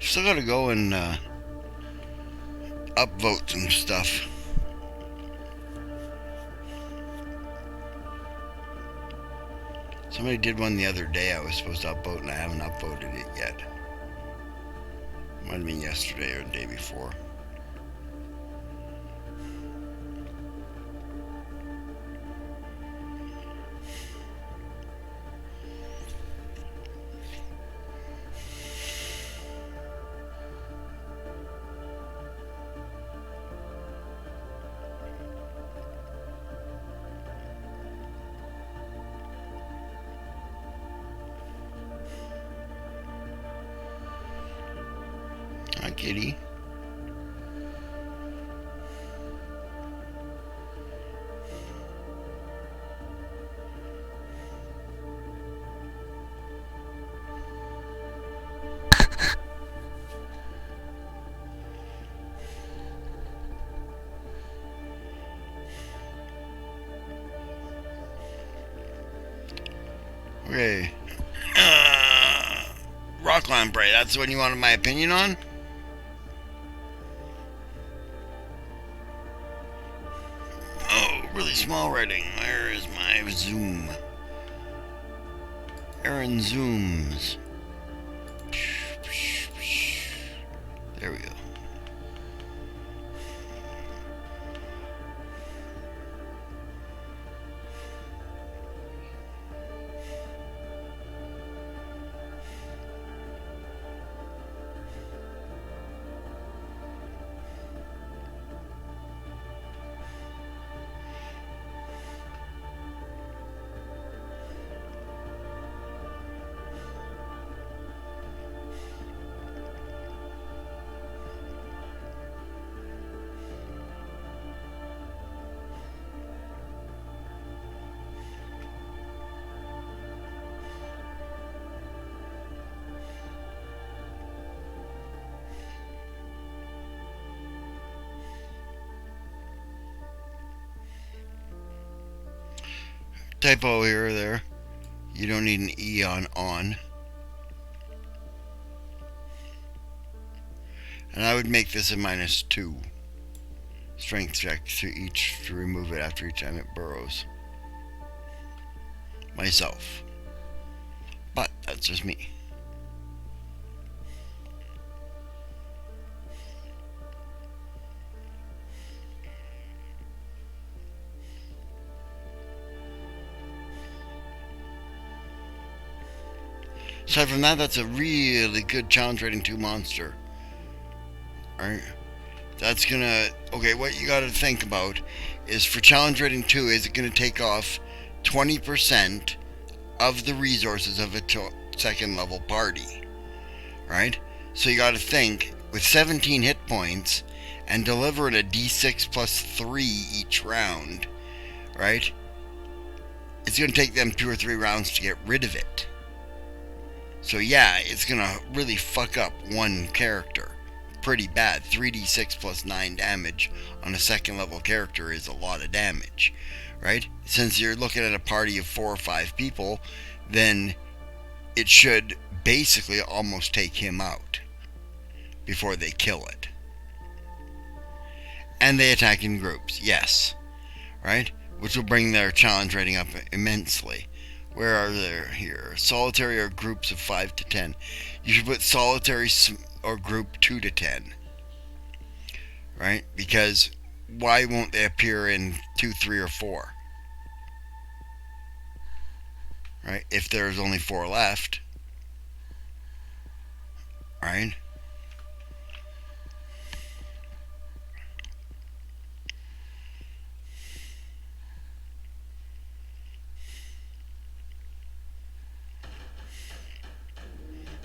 Still gotta go and upvote some stuff. Somebody did one the other day I was supposed to upvote and I haven't upvoted it yet. Might have been yesterday or the day before. Hi, kitty. Okay. Rock Lamprey, that's the one you wanted my opinion on? Oh, really small writing. Where is my zoom? Aaron zooms. There we go. Typo here or there. You don't need an E on on. And I would make this a -2 strength check to remove it after each time it burrows. Myself. But that's just me. Aside from that, that's a really good challenge rating 2 monster. Alright. That's gonna... Okay, what you gotta think about is for challenge rating 2, is it gonna take off 20% of the resources of a second level party? Right? So you gotta think, with 17 hit points, and delivering a d6 plus 3 each round, right? It's gonna take them 2 or 3 rounds to get rid of it. So yeah, it's gonna really fuck up one character pretty bad. 3d6 plus 9 damage on a second level character is a lot of damage, right? Since you're looking at a party of 4 or 5 people, then it should basically almost take him out before they kill it. And they attack in groups, yes, right? Which will bring their challenge rating up immensely. Where are they here? Solitary or groups of 5 to 10. You should put solitary or group 2 to 10. Right? Because why won't they appear in 2, 3, or 4? Right? If there's only 4 left. Right?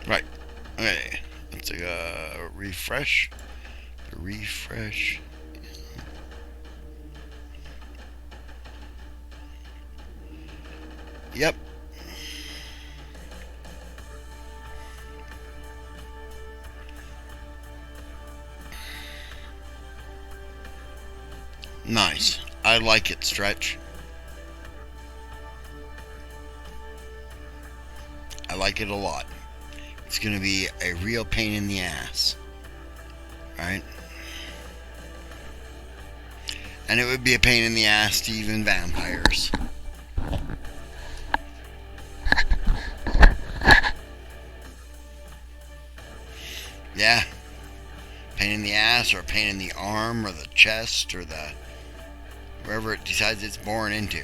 Right. Okay. Let's take a refresh. Refresh. Yep. Nice. I like it, Stretch. I like it a lot. It's going to be a real pain in the ass. Right? And it would be a pain in the ass to even vampires. Yeah. Pain in the ass or pain in the arm or the chest or the wherever it decides it's born into.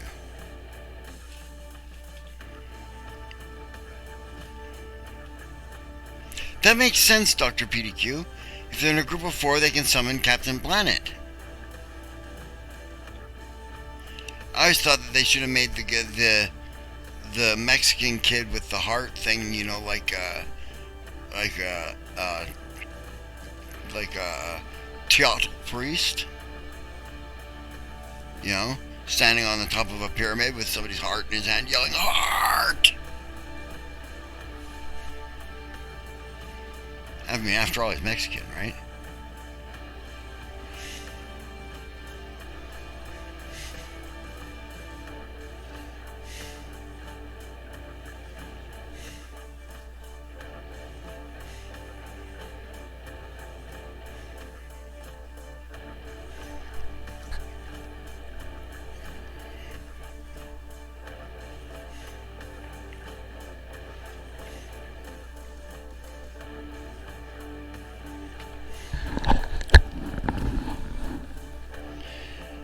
That makes sense, Dr. PDQ. If they're in a group of 4, they can summon Captain Planet. I always thought that they should have made the Mexican kid with the heart thing, you know, like a Teotl priest. You know, standing on the top of a pyramid with somebody's heart in his hand, yelling "Heart!" I mean, after all, he's Mexican, right?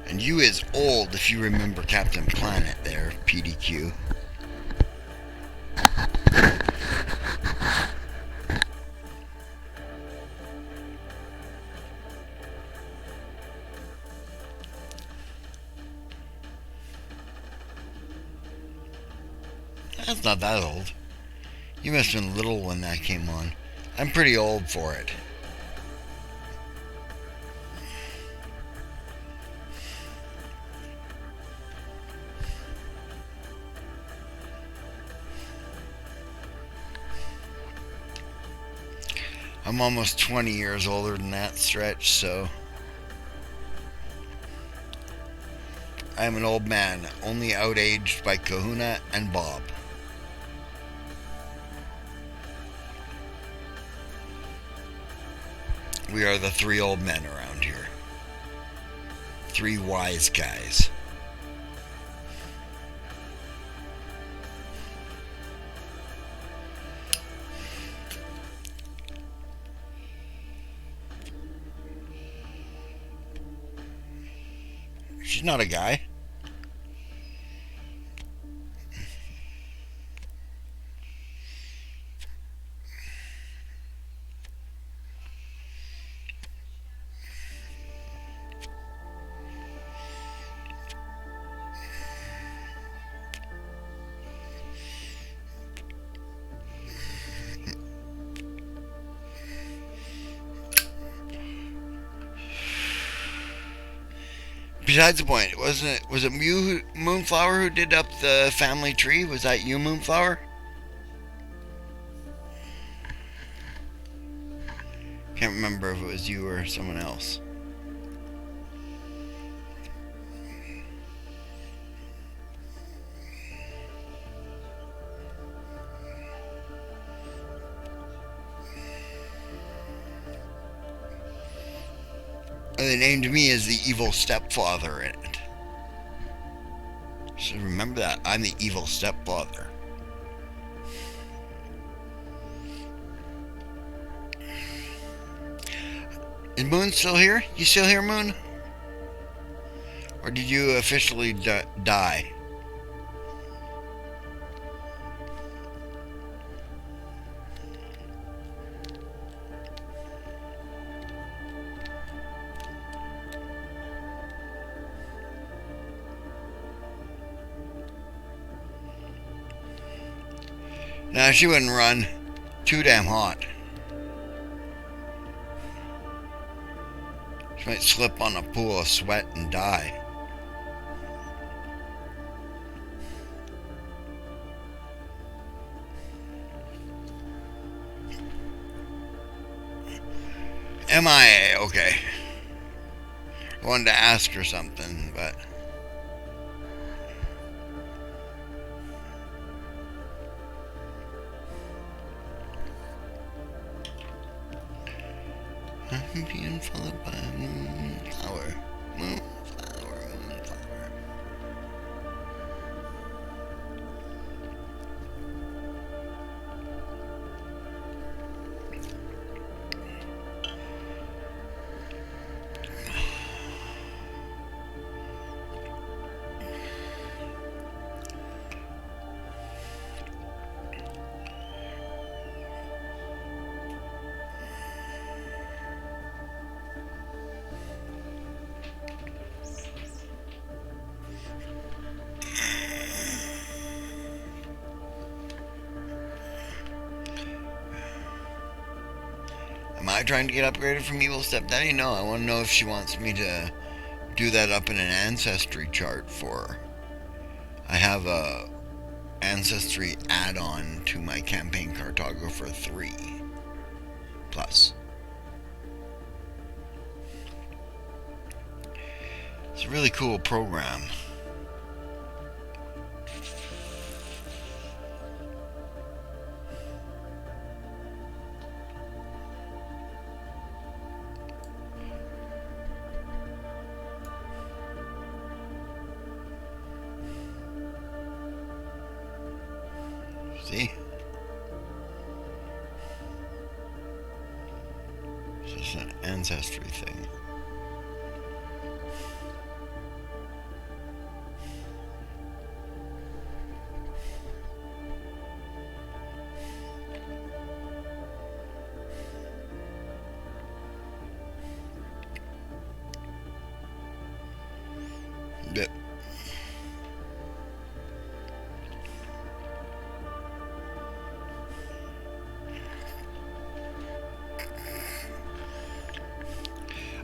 And you is old if you remember Captain Planet there, PDQ. That's not that old. You must have been little when that came on. I'm pretty old for it. I'm almost 20 years older than that, Stretch, so I am an old man, only outaged by Kahuna and Bob. We are the 3 old men around here. 3 wise guys. She's not a guy. Besides the point, was it Moonflower who did up the family tree? Was that you, Moonflower? Can't remember if it was you or someone else. They named me as the evil stepfather in it. So remember that. I'm the evil stepfather. Is Moon still here? You still here, Moon? Or did you officially die? No, she wouldn't run. Too damn hot. She might slip on a pool of sweat and die. MIA, okay. I wanted to ask her something, but... I'm being followed by a moonflower. Moonflower, moonflower. Am I trying to get upgraded from Evil Stepdaddy? No, I want to know if she wants me to do that up in an ancestry chart for her. I have a ancestry add-on to my campaign cartographer 3 plus. It's a really cool program. See? It's just an ancestry thing. Yep.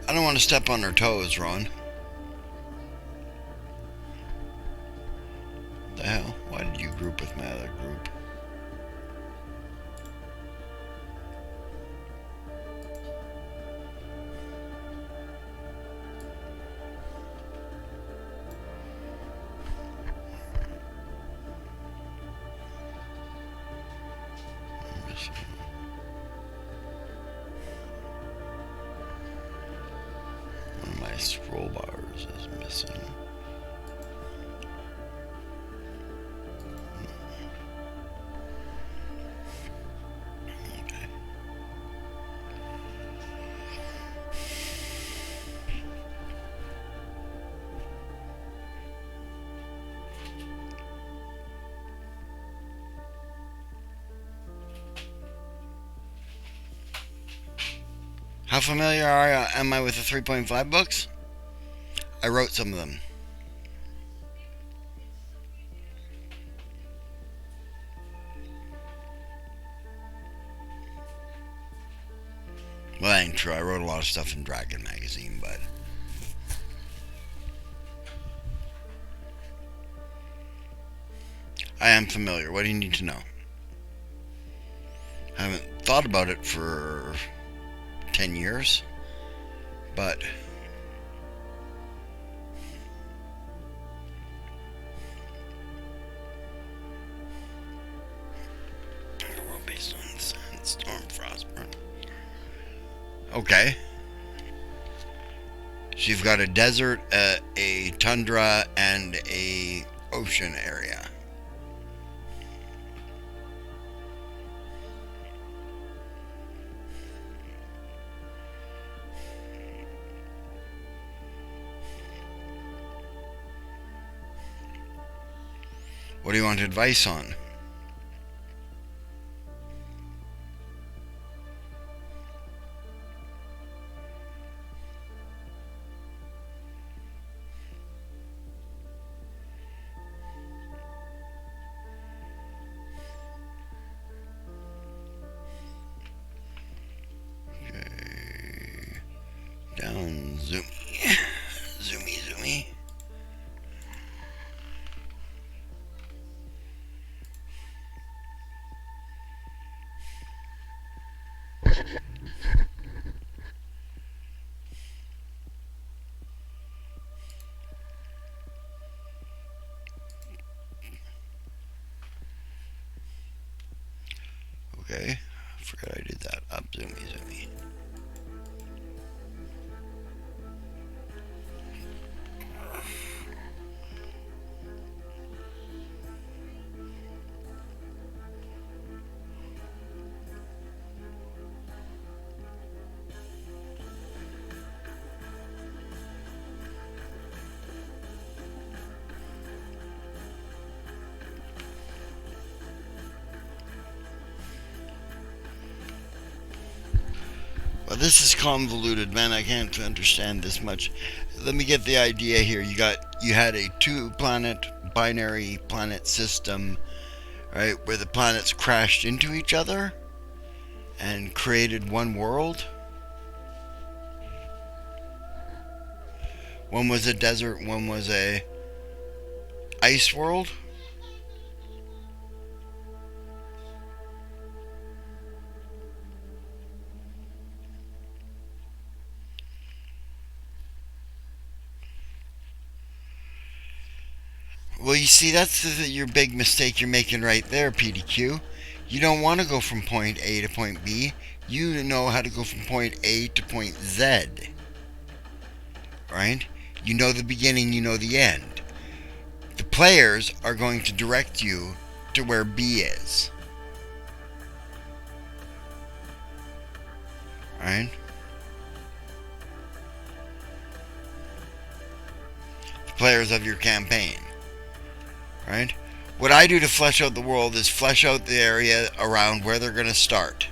I don't want to step on her toes, Ron. The hell? Why did you group with my other group? One of my scroll bars is missing. Okay. How familiar am I with the 3.5 books? I wrote some of them. Well, that ain't true. I wrote a lot of stuff in Dragon Magazine, but... I am familiar. What do you need to know? I haven't thought about it for 10 years, but... Based on Sandstorm Frostburn. Okay. So you've got a desert, a tundra, and a ocean area. What do you want advice on? Okay. Down, zoomy. Zoomy, zoomy. Okay, I forgot I did that. Up, zoomy, zoomy. Well, this is convoluted, man. I can't understand this much. Let me get the idea here. You had a 2-planet binary planet system, right, where the planets crashed into each other and created one world. One was a desert, one was a ice world. Well, you see, that's your big mistake you're making right there, PDQ. You don't want to go from point A to point B. You know how to go from point A to point Z. Right? You know the beginning, you know the end. The players are going to direct you to where B is. Right? The players of your campaign. Right? What I do to flesh out the world is flesh out the area around where they're going to start.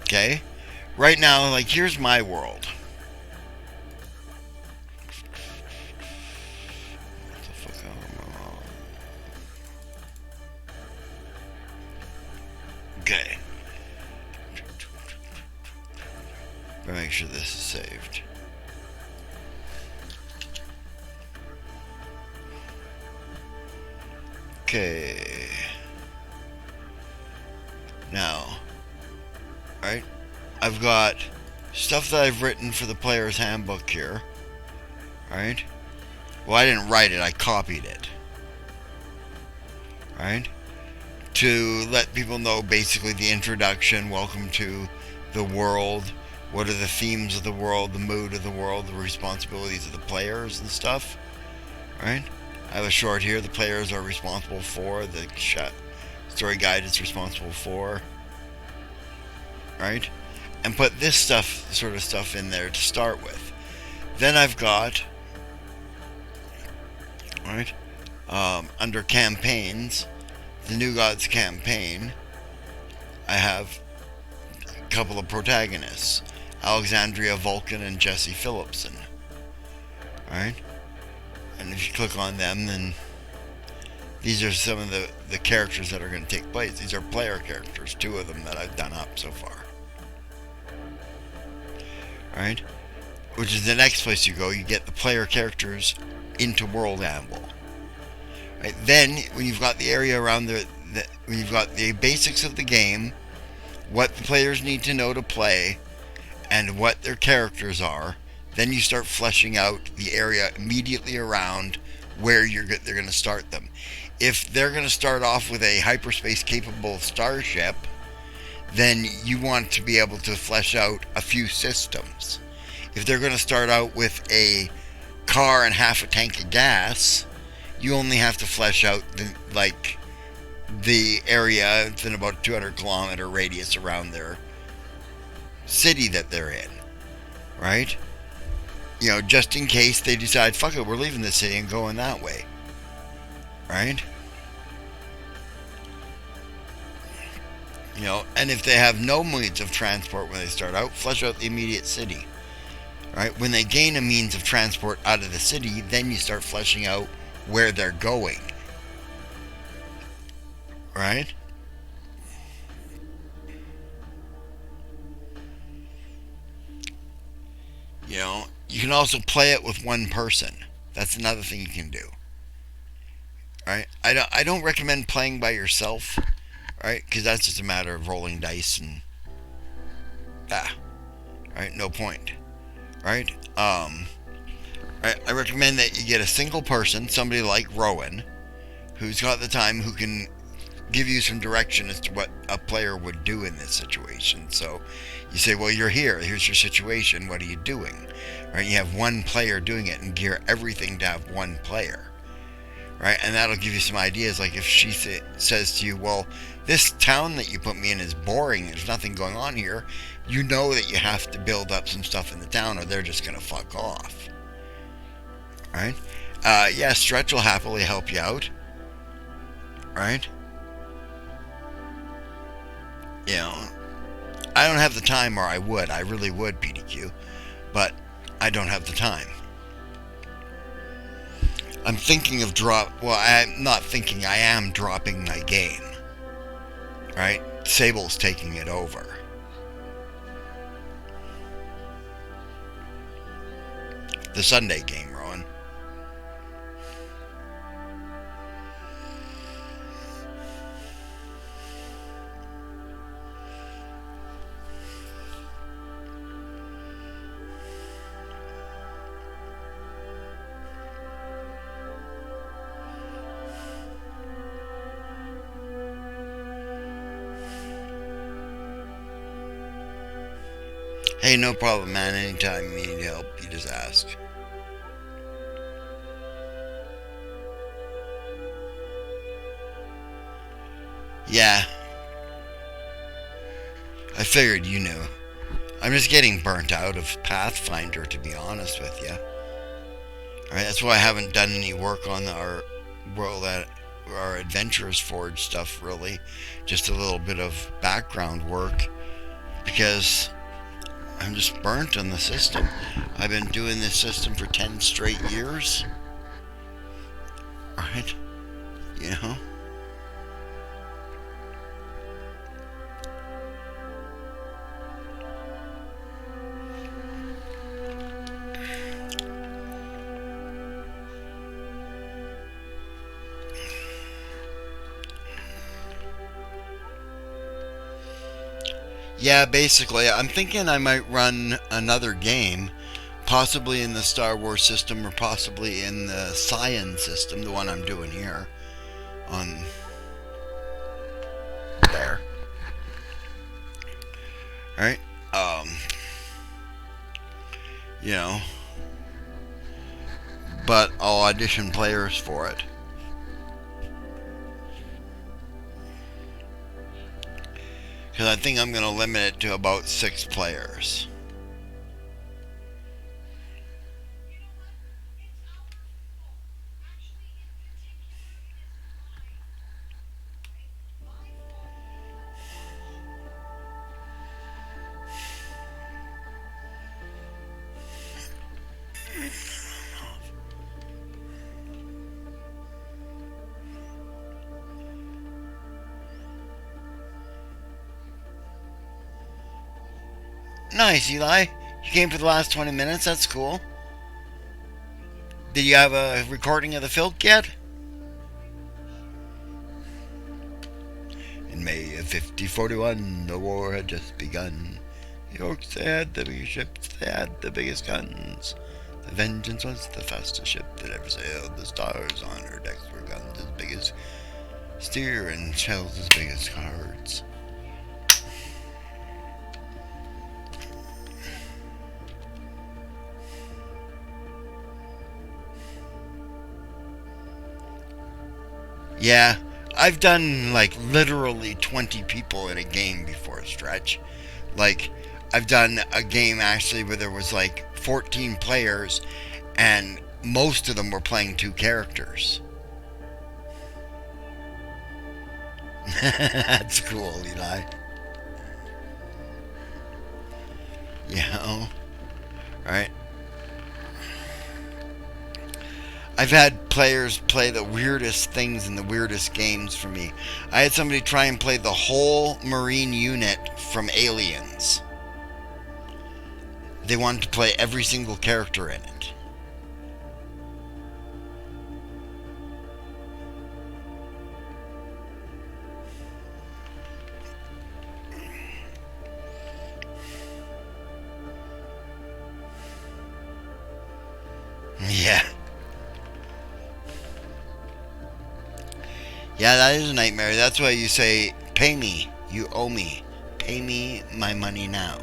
Okay? Right now, like, here's my world. What the fuck am I on? Okay. Better make sure this is saved. Okay. Now, right? I've got stuff that I've written for the player's handbook here. Right? Well, I didn't write it, I copied it. Right? To let people know basically the introduction, welcome to the world, what are the themes of the world, the mood of the world, the responsibilities of the players and stuff. Right? I have a short here, the players are responsible for, the story guide is responsible for, right? And put this sort of stuff in there to start with. Then I've got, right, under campaigns, the New Gods campaign, I have a couple of protagonists, Alexandria Vulcan and Jesse Phillipson, right? And if you click on them, then these are some of the characters that are going to take place. These are player characters, 2 of them that I've done up so far. Alright? Which is the next place you go. You get the player characters into World Amble. Right? Then, when you've got the area around when you've got the basics of the game, what the players need to know to play, and what their characters are, then you start fleshing out the area immediately around where they're going to start them. If they're going to start off with a hyperspace capable starship, then you want to be able to flesh out a few systems. If they're going to start out with a car and half a tank of gas, you only have to flesh out the area within about a 200-kilometer radius around their city that they're in, right? You know, just in case they decide, fuck it, we're leaving the city and going that way. right? You know, and if they have no means of transport when they start out, flesh out the immediate city. Right? When they gain a means of transport out of the city, then you start fleshing out where they're going. Right? You know, you can also play it with one person. That's another thing you can do. Right? I don't recommend playing by yourself, right? Because that's just a matter of rolling dice and right? No point, right? I recommend that you get a single person, somebody like Rowan, who's got the time, who can give you some direction as to what a player would do in this situation. So you say, well, you're here. Here's your situation. What are you doing? Right? You have one player doing it and gear everything to have one player. Right? And that'll give you some ideas. Like if she says to you, well, this town that you put me in is boring. There's nothing going on here. You know that you have to build up some stuff in the town or they're just going to fuck off. Right? Yeah, Stretch will happily help you out. Right? You know, I don't have the time, or I would. I really would, PDQ. But I don't have the time. I'm thinking of I'm not thinking, I am dropping my game. Right? Sable's taking it over. The Sunday game, Rowan. Hey, no problem, man. Anytime you need help, you just ask. Yeah. I figured you knew. I'm just getting burnt out of Pathfinder, to be honest with you. Alright, that's why I haven't done any work on our world at our Adventurers Forge stuff, really. Just a little bit of background work. Because I'm just burnt on the system. I've been doing this system for 10 straight years. Right? You know? Yeah, basically, I'm thinking I might run another game, possibly in the Star Wars system or possibly in the Cyan system, the one I'm doing here, on there. Alright, you know, but I'll audition players for it. Because I think I'm going to limit it to about 6 players. Nice, Eli. You came for the last 20 minutes. That's cool. Did you have a recording of the filk yet? In May of 5041, the war had just begun. The orcs, they had the biggest ships, they had the biggest guns. The Vengeance was the fastest ship that ever sailed. The stars on her decks were guns as big as steer and shells as big as cards. Yeah, I've done like literally 20 people in a game before, Stretch. Like, I've done a game actually where there was like 14 players and most of them were playing 2 characters. That's cool, Eli. Yeah. Oh, right. I've had players play the weirdest things in the weirdest games for me. I had somebody try and play the whole Marine unit from Aliens. They wanted to play every single character in it. Yeah. Yeah, that is a nightmare. That's why you say, pay me. You owe me. Pay me my money now.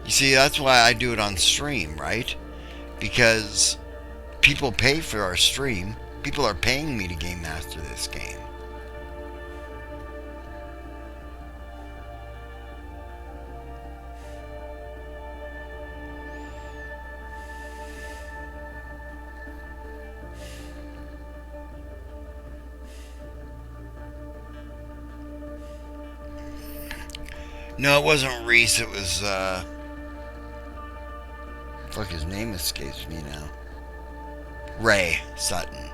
You see, that's why I do it on stream, right? Because people pay for our stream. People are paying me to game master this game. No, it wasn't Reese. It was, fuck, his name escapes me now. Ray Sutton.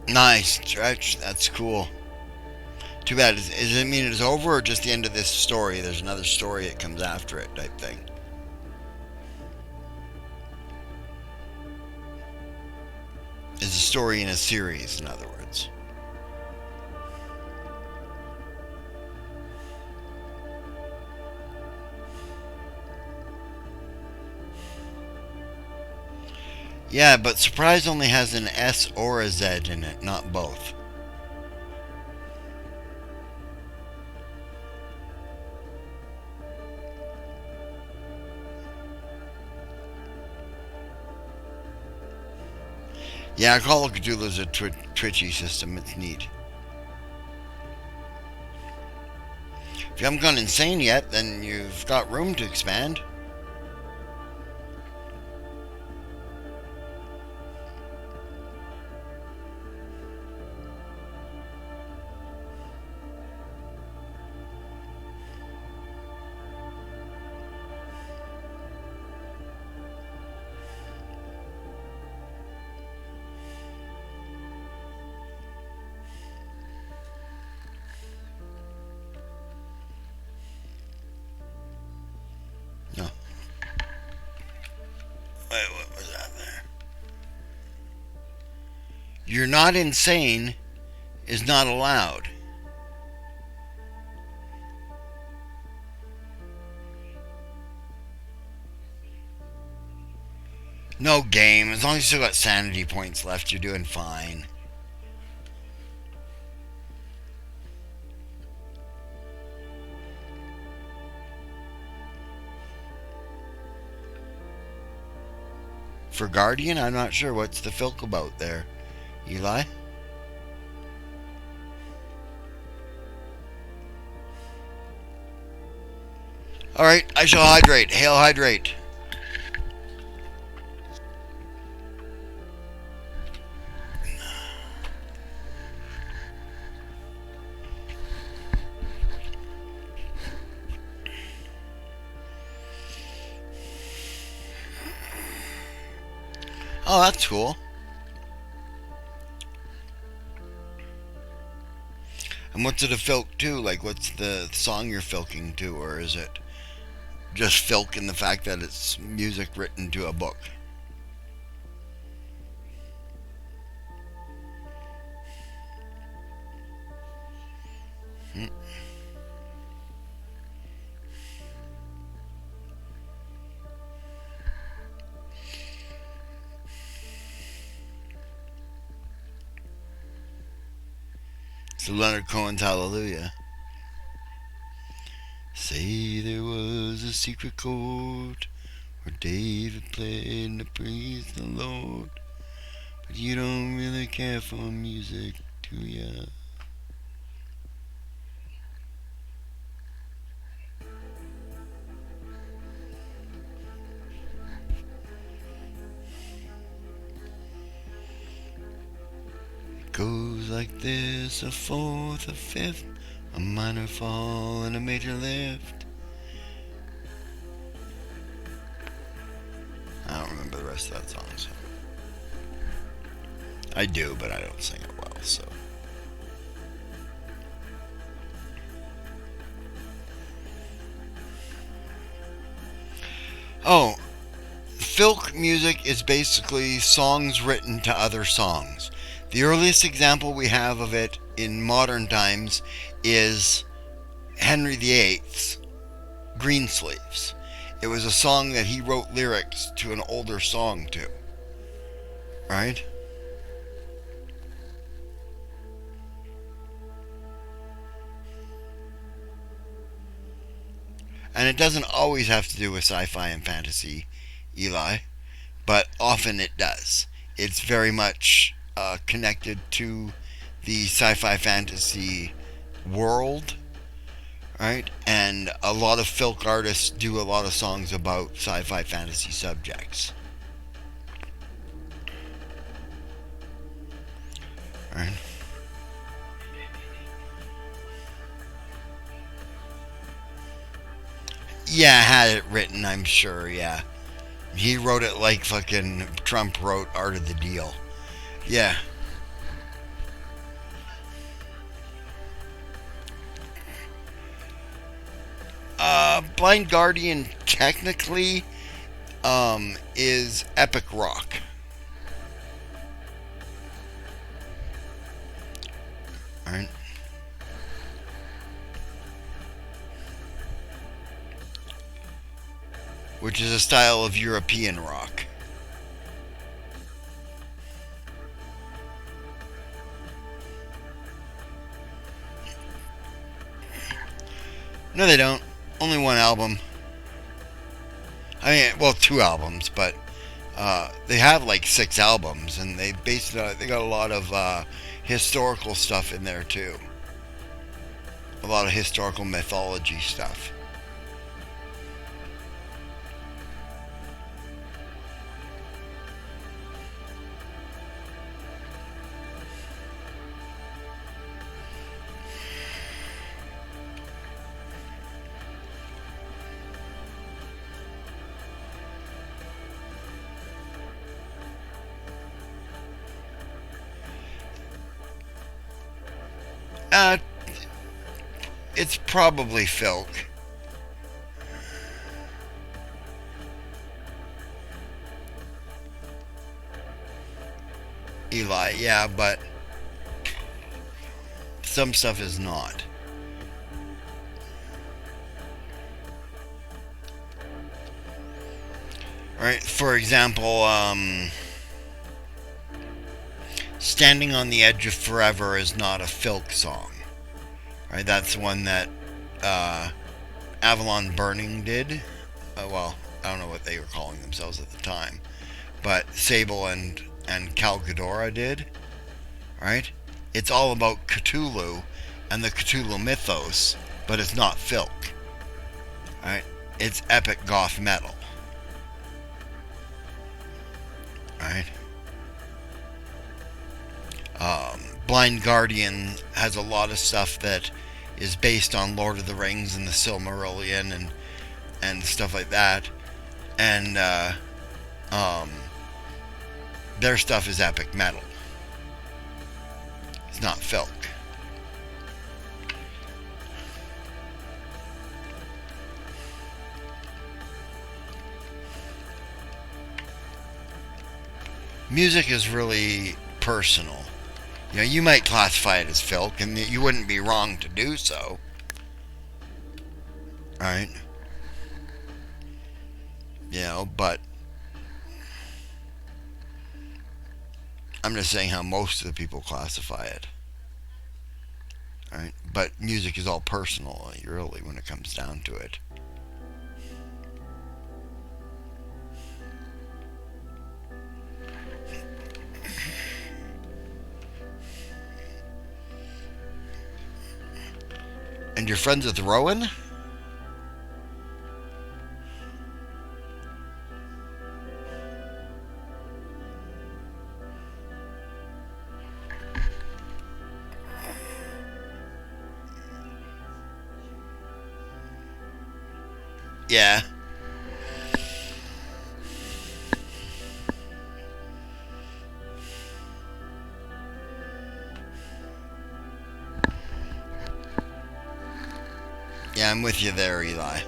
Nice stretch. That's cool. Too bad. Does it mean it's over or just the end of this story? There's another story that comes after it, type thing. Is a story in a series, in other words. Yeah, but Surprise only has an S or a Z in it, not both. Yeah, Call of Cthulhu is a twitchy system. It's neat. If you haven't gone insane yet, then you've got room to expand. No. Wait, what was that there? You're not insane is not allowed. No game. As long as you still got sanity points left, you're doing fine. For Guardian, I'm not sure. What's the filk about there, Eli? Alright, I shall hydrate. Hail, hydrate. Oh, that's cool. And what's it a filk to? Like, what's the song you're filking to, or is it just filk in the fact that it's music written to a book. So Leonard Cohen's Hallelujah. Say there was a secret chord where David played to praise the Lord, but you don't really care for music, do ya? It goes like this: a fourth, a fifth, a minor fall, and a major lift. I don't remember the rest of that song, so. I do, but I don't sing it well, so. Oh, filk music is basically songs written to other songs. The earliest example we have of it in modern times is Henry VIII's Greensleeves. It was a song that he wrote lyrics to an older song to. Right? And it doesn't always have to do with sci-fi and fantasy, Eli, but often it does. It's very much connected to the sci-fi fantasy world, right? And a lot of filk artists do a lot of songs about sci-fi fantasy subjects. Right? Yeah, I had it written, I'm sure, yeah. He wrote it like fucking Trump wrote Art of the Deal. Yeah. Blind Guardian technically is epic rock. Alright. Which is a style of European rock. No, they don't. Only one album. I mean, well, two albums, but they have like 6 albums, and they based it on, they got a lot of historical stuff in there too. A lot of historical mythology stuff. Uh, it's probably filk. Eli, yeah, but some stuff is not. Right? For example, Standing on the Edge of Forever is not a filk song. Right? That's one that Avalon Burning did. Well, I don't know what they were calling themselves at the time, but Sable and Cal Ghidorah did. Right? It's all about Cthulhu and the Cthulhu mythos, but it's not filk. Right? It's epic goth metal. Right? Blind Guardian has a lot of stuff that is based on Lord of the Rings and the Silmarillion and stuff like that, and their stuff is epic metal. It's not filk. Music is really personal. You know, you might classify it as filk, and you wouldn't be wrong to do so. Right? You know, but I'm just saying how most of the people classify it. Right? But music is all personal, really, when it comes down to it. And you're friends with Rowan? Yeah. Yeah, I'm with you there, Eli.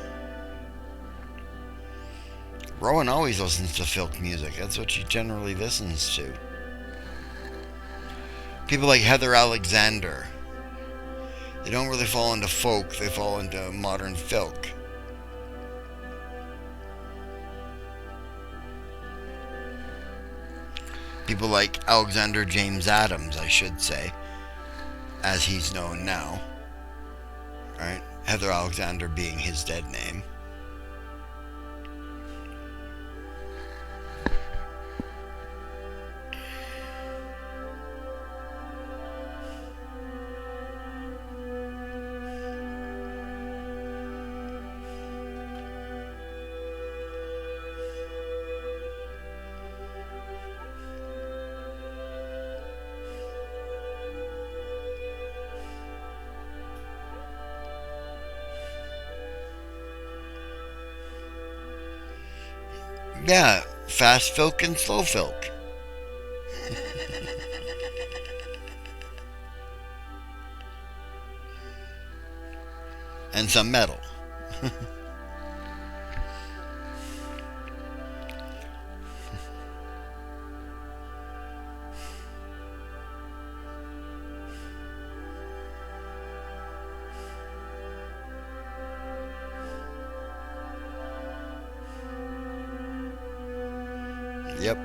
Rowan always listens to folk music. That's what she generally listens to. People like Heather Alexander. They don't really fall into folk, they fall into modern folk. People like Alexander James Adams, I should say, as he's known now. Right? Heather Alexander being his dead name. Yeah, fast folk and slow folk. And some metal. Yep.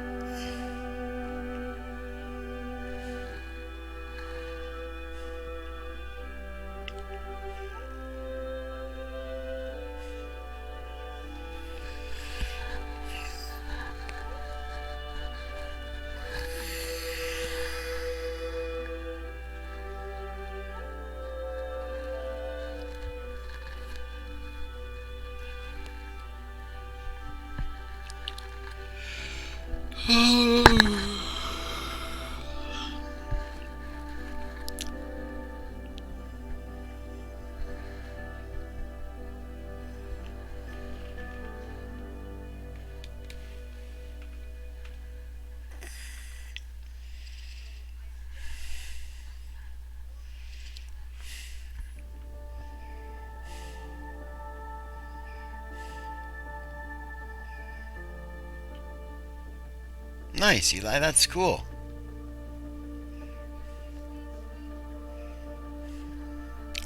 Nice, Eli. That's cool.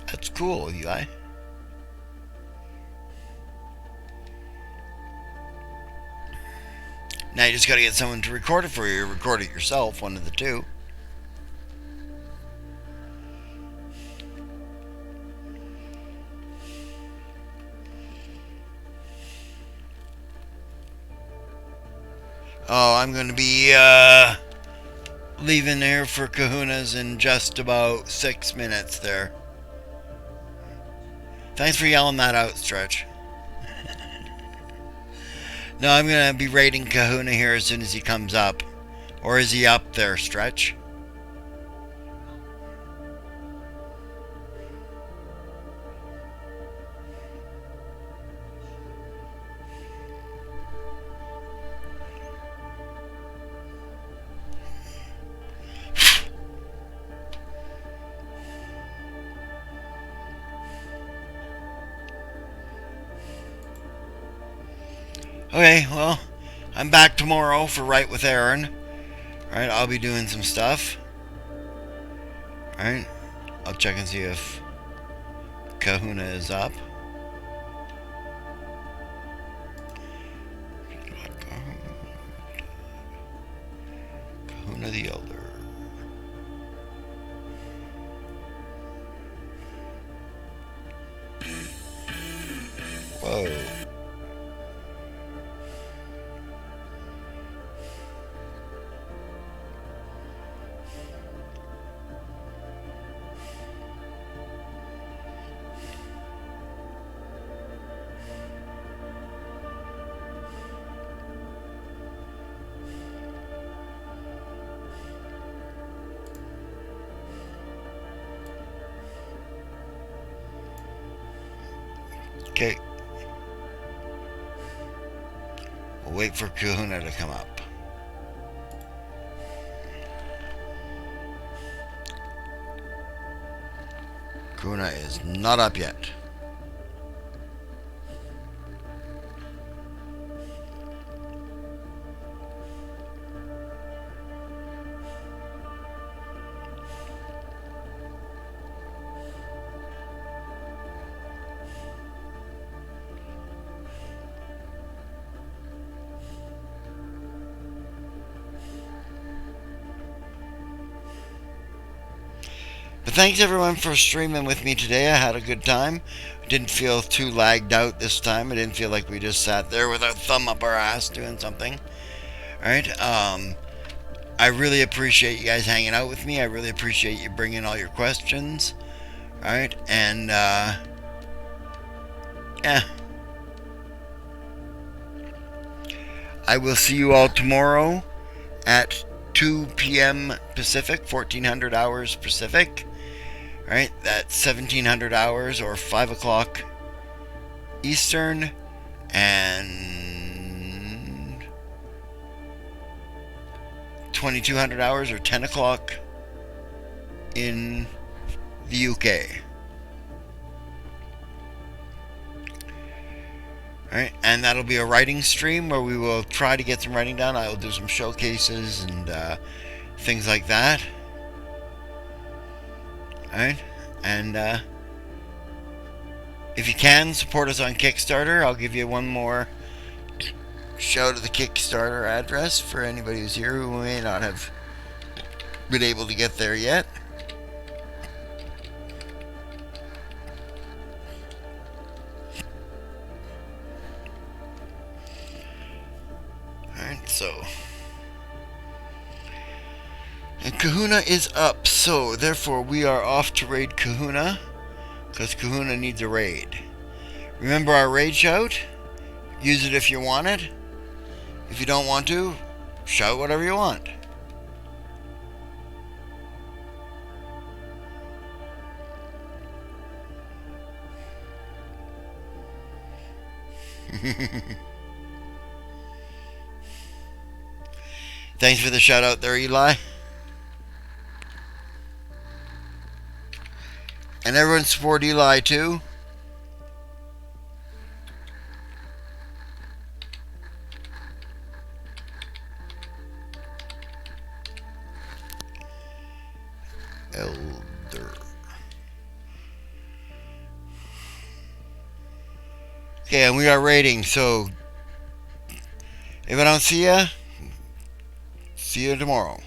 That's cool, Eli. Now you just gotta get someone to record it for you, or record it yourself, one of the two. Oh, I'm gonna be leaving there for Kahuna's in just about 6 minutes there. Thanks for yelling that out, Stretch. No, I'm gonna be raiding Kahuna here as soon as he comes up. Or is he up there, Stretch? Okay, well, I'm back tomorrow for Right with Aaron. Alright, I'll be doing some stuff. Alright, I'll check and see if Kahuna is up. Kahuna the Elder. Whoa. Okay. We'll wait for Kahuna to come up. Kahuna is not up yet. But thanks everyone for streaming with me today. I had a good time. Didn't feel too lagged out this time. I didn't feel like we just sat there with our thumb up our ass doing something. Alright, I really appreciate you guys hanging out with me. I really appreciate you bringing all your questions. Alright, and yeah. I will see you all tomorrow at 2 p.m. Pacific, 1400 hours Pacific. Alright, that's 1700 hours or 5 o'clock Eastern and 2200 hours or 10 o'clock in the UK. Alright, and that'll be a writing stream where we will try to get some writing done. I will do some showcases and things like that. Alright, and if you can, support us on Kickstarter. I'll give you one more shout of the Kickstarter address for anybody who's here who may not have been able to get there yet. Alright, so and Kahuna is up, so therefore we are off to raid Kahuna, because Kahuna needs a raid. Remember our raid shout? Use it if you want it. If you don't want to, shout whatever you want. Thanks for the shout out there, Eli. And everyone support Eli too. Elder. Okay, and we are raiding, so if I don't see you tomorrow.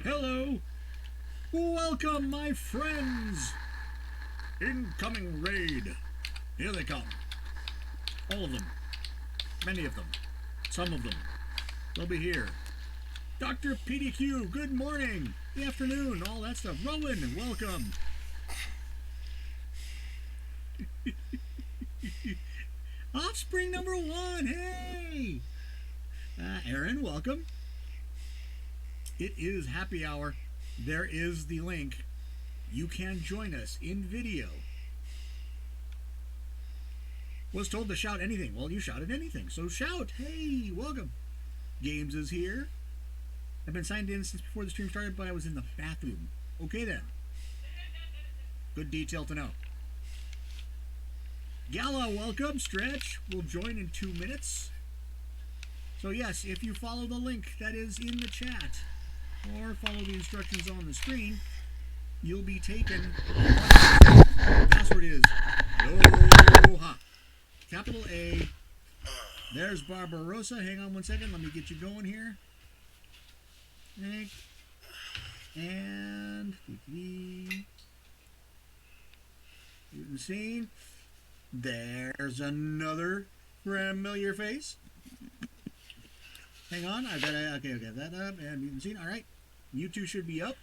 Hello! Welcome, my friends! Incoming raid! Here they come. All of them. Many of them. Some of them. They'll be here. Dr. PDQ, good morning! Good afternoon, all that stuff. Rowan, welcome! Offspring number 1, hey! Aaron, welcome. It is happy hour. There is the link. You can join us in video. Was told to shout anything. Well, you shouted anything, so shout. Hey, welcome. Games is here. I've been signed in since before the stream started, but I was in the bathroom. Okay then. Good detail to know. Gala, welcome. Stretch will join in 2 minutes. So yes, if you follow the link that is in the chat, or follow the instructions on the screen, you'll be taken. The password is Aloha. Capital A. There's Barbarossa. Hang on 1 second. Let me get you going here. And the scene. There's another familiar face. Hang on. I've got to. Okay. That up and mutant scene. All right. You two should be up.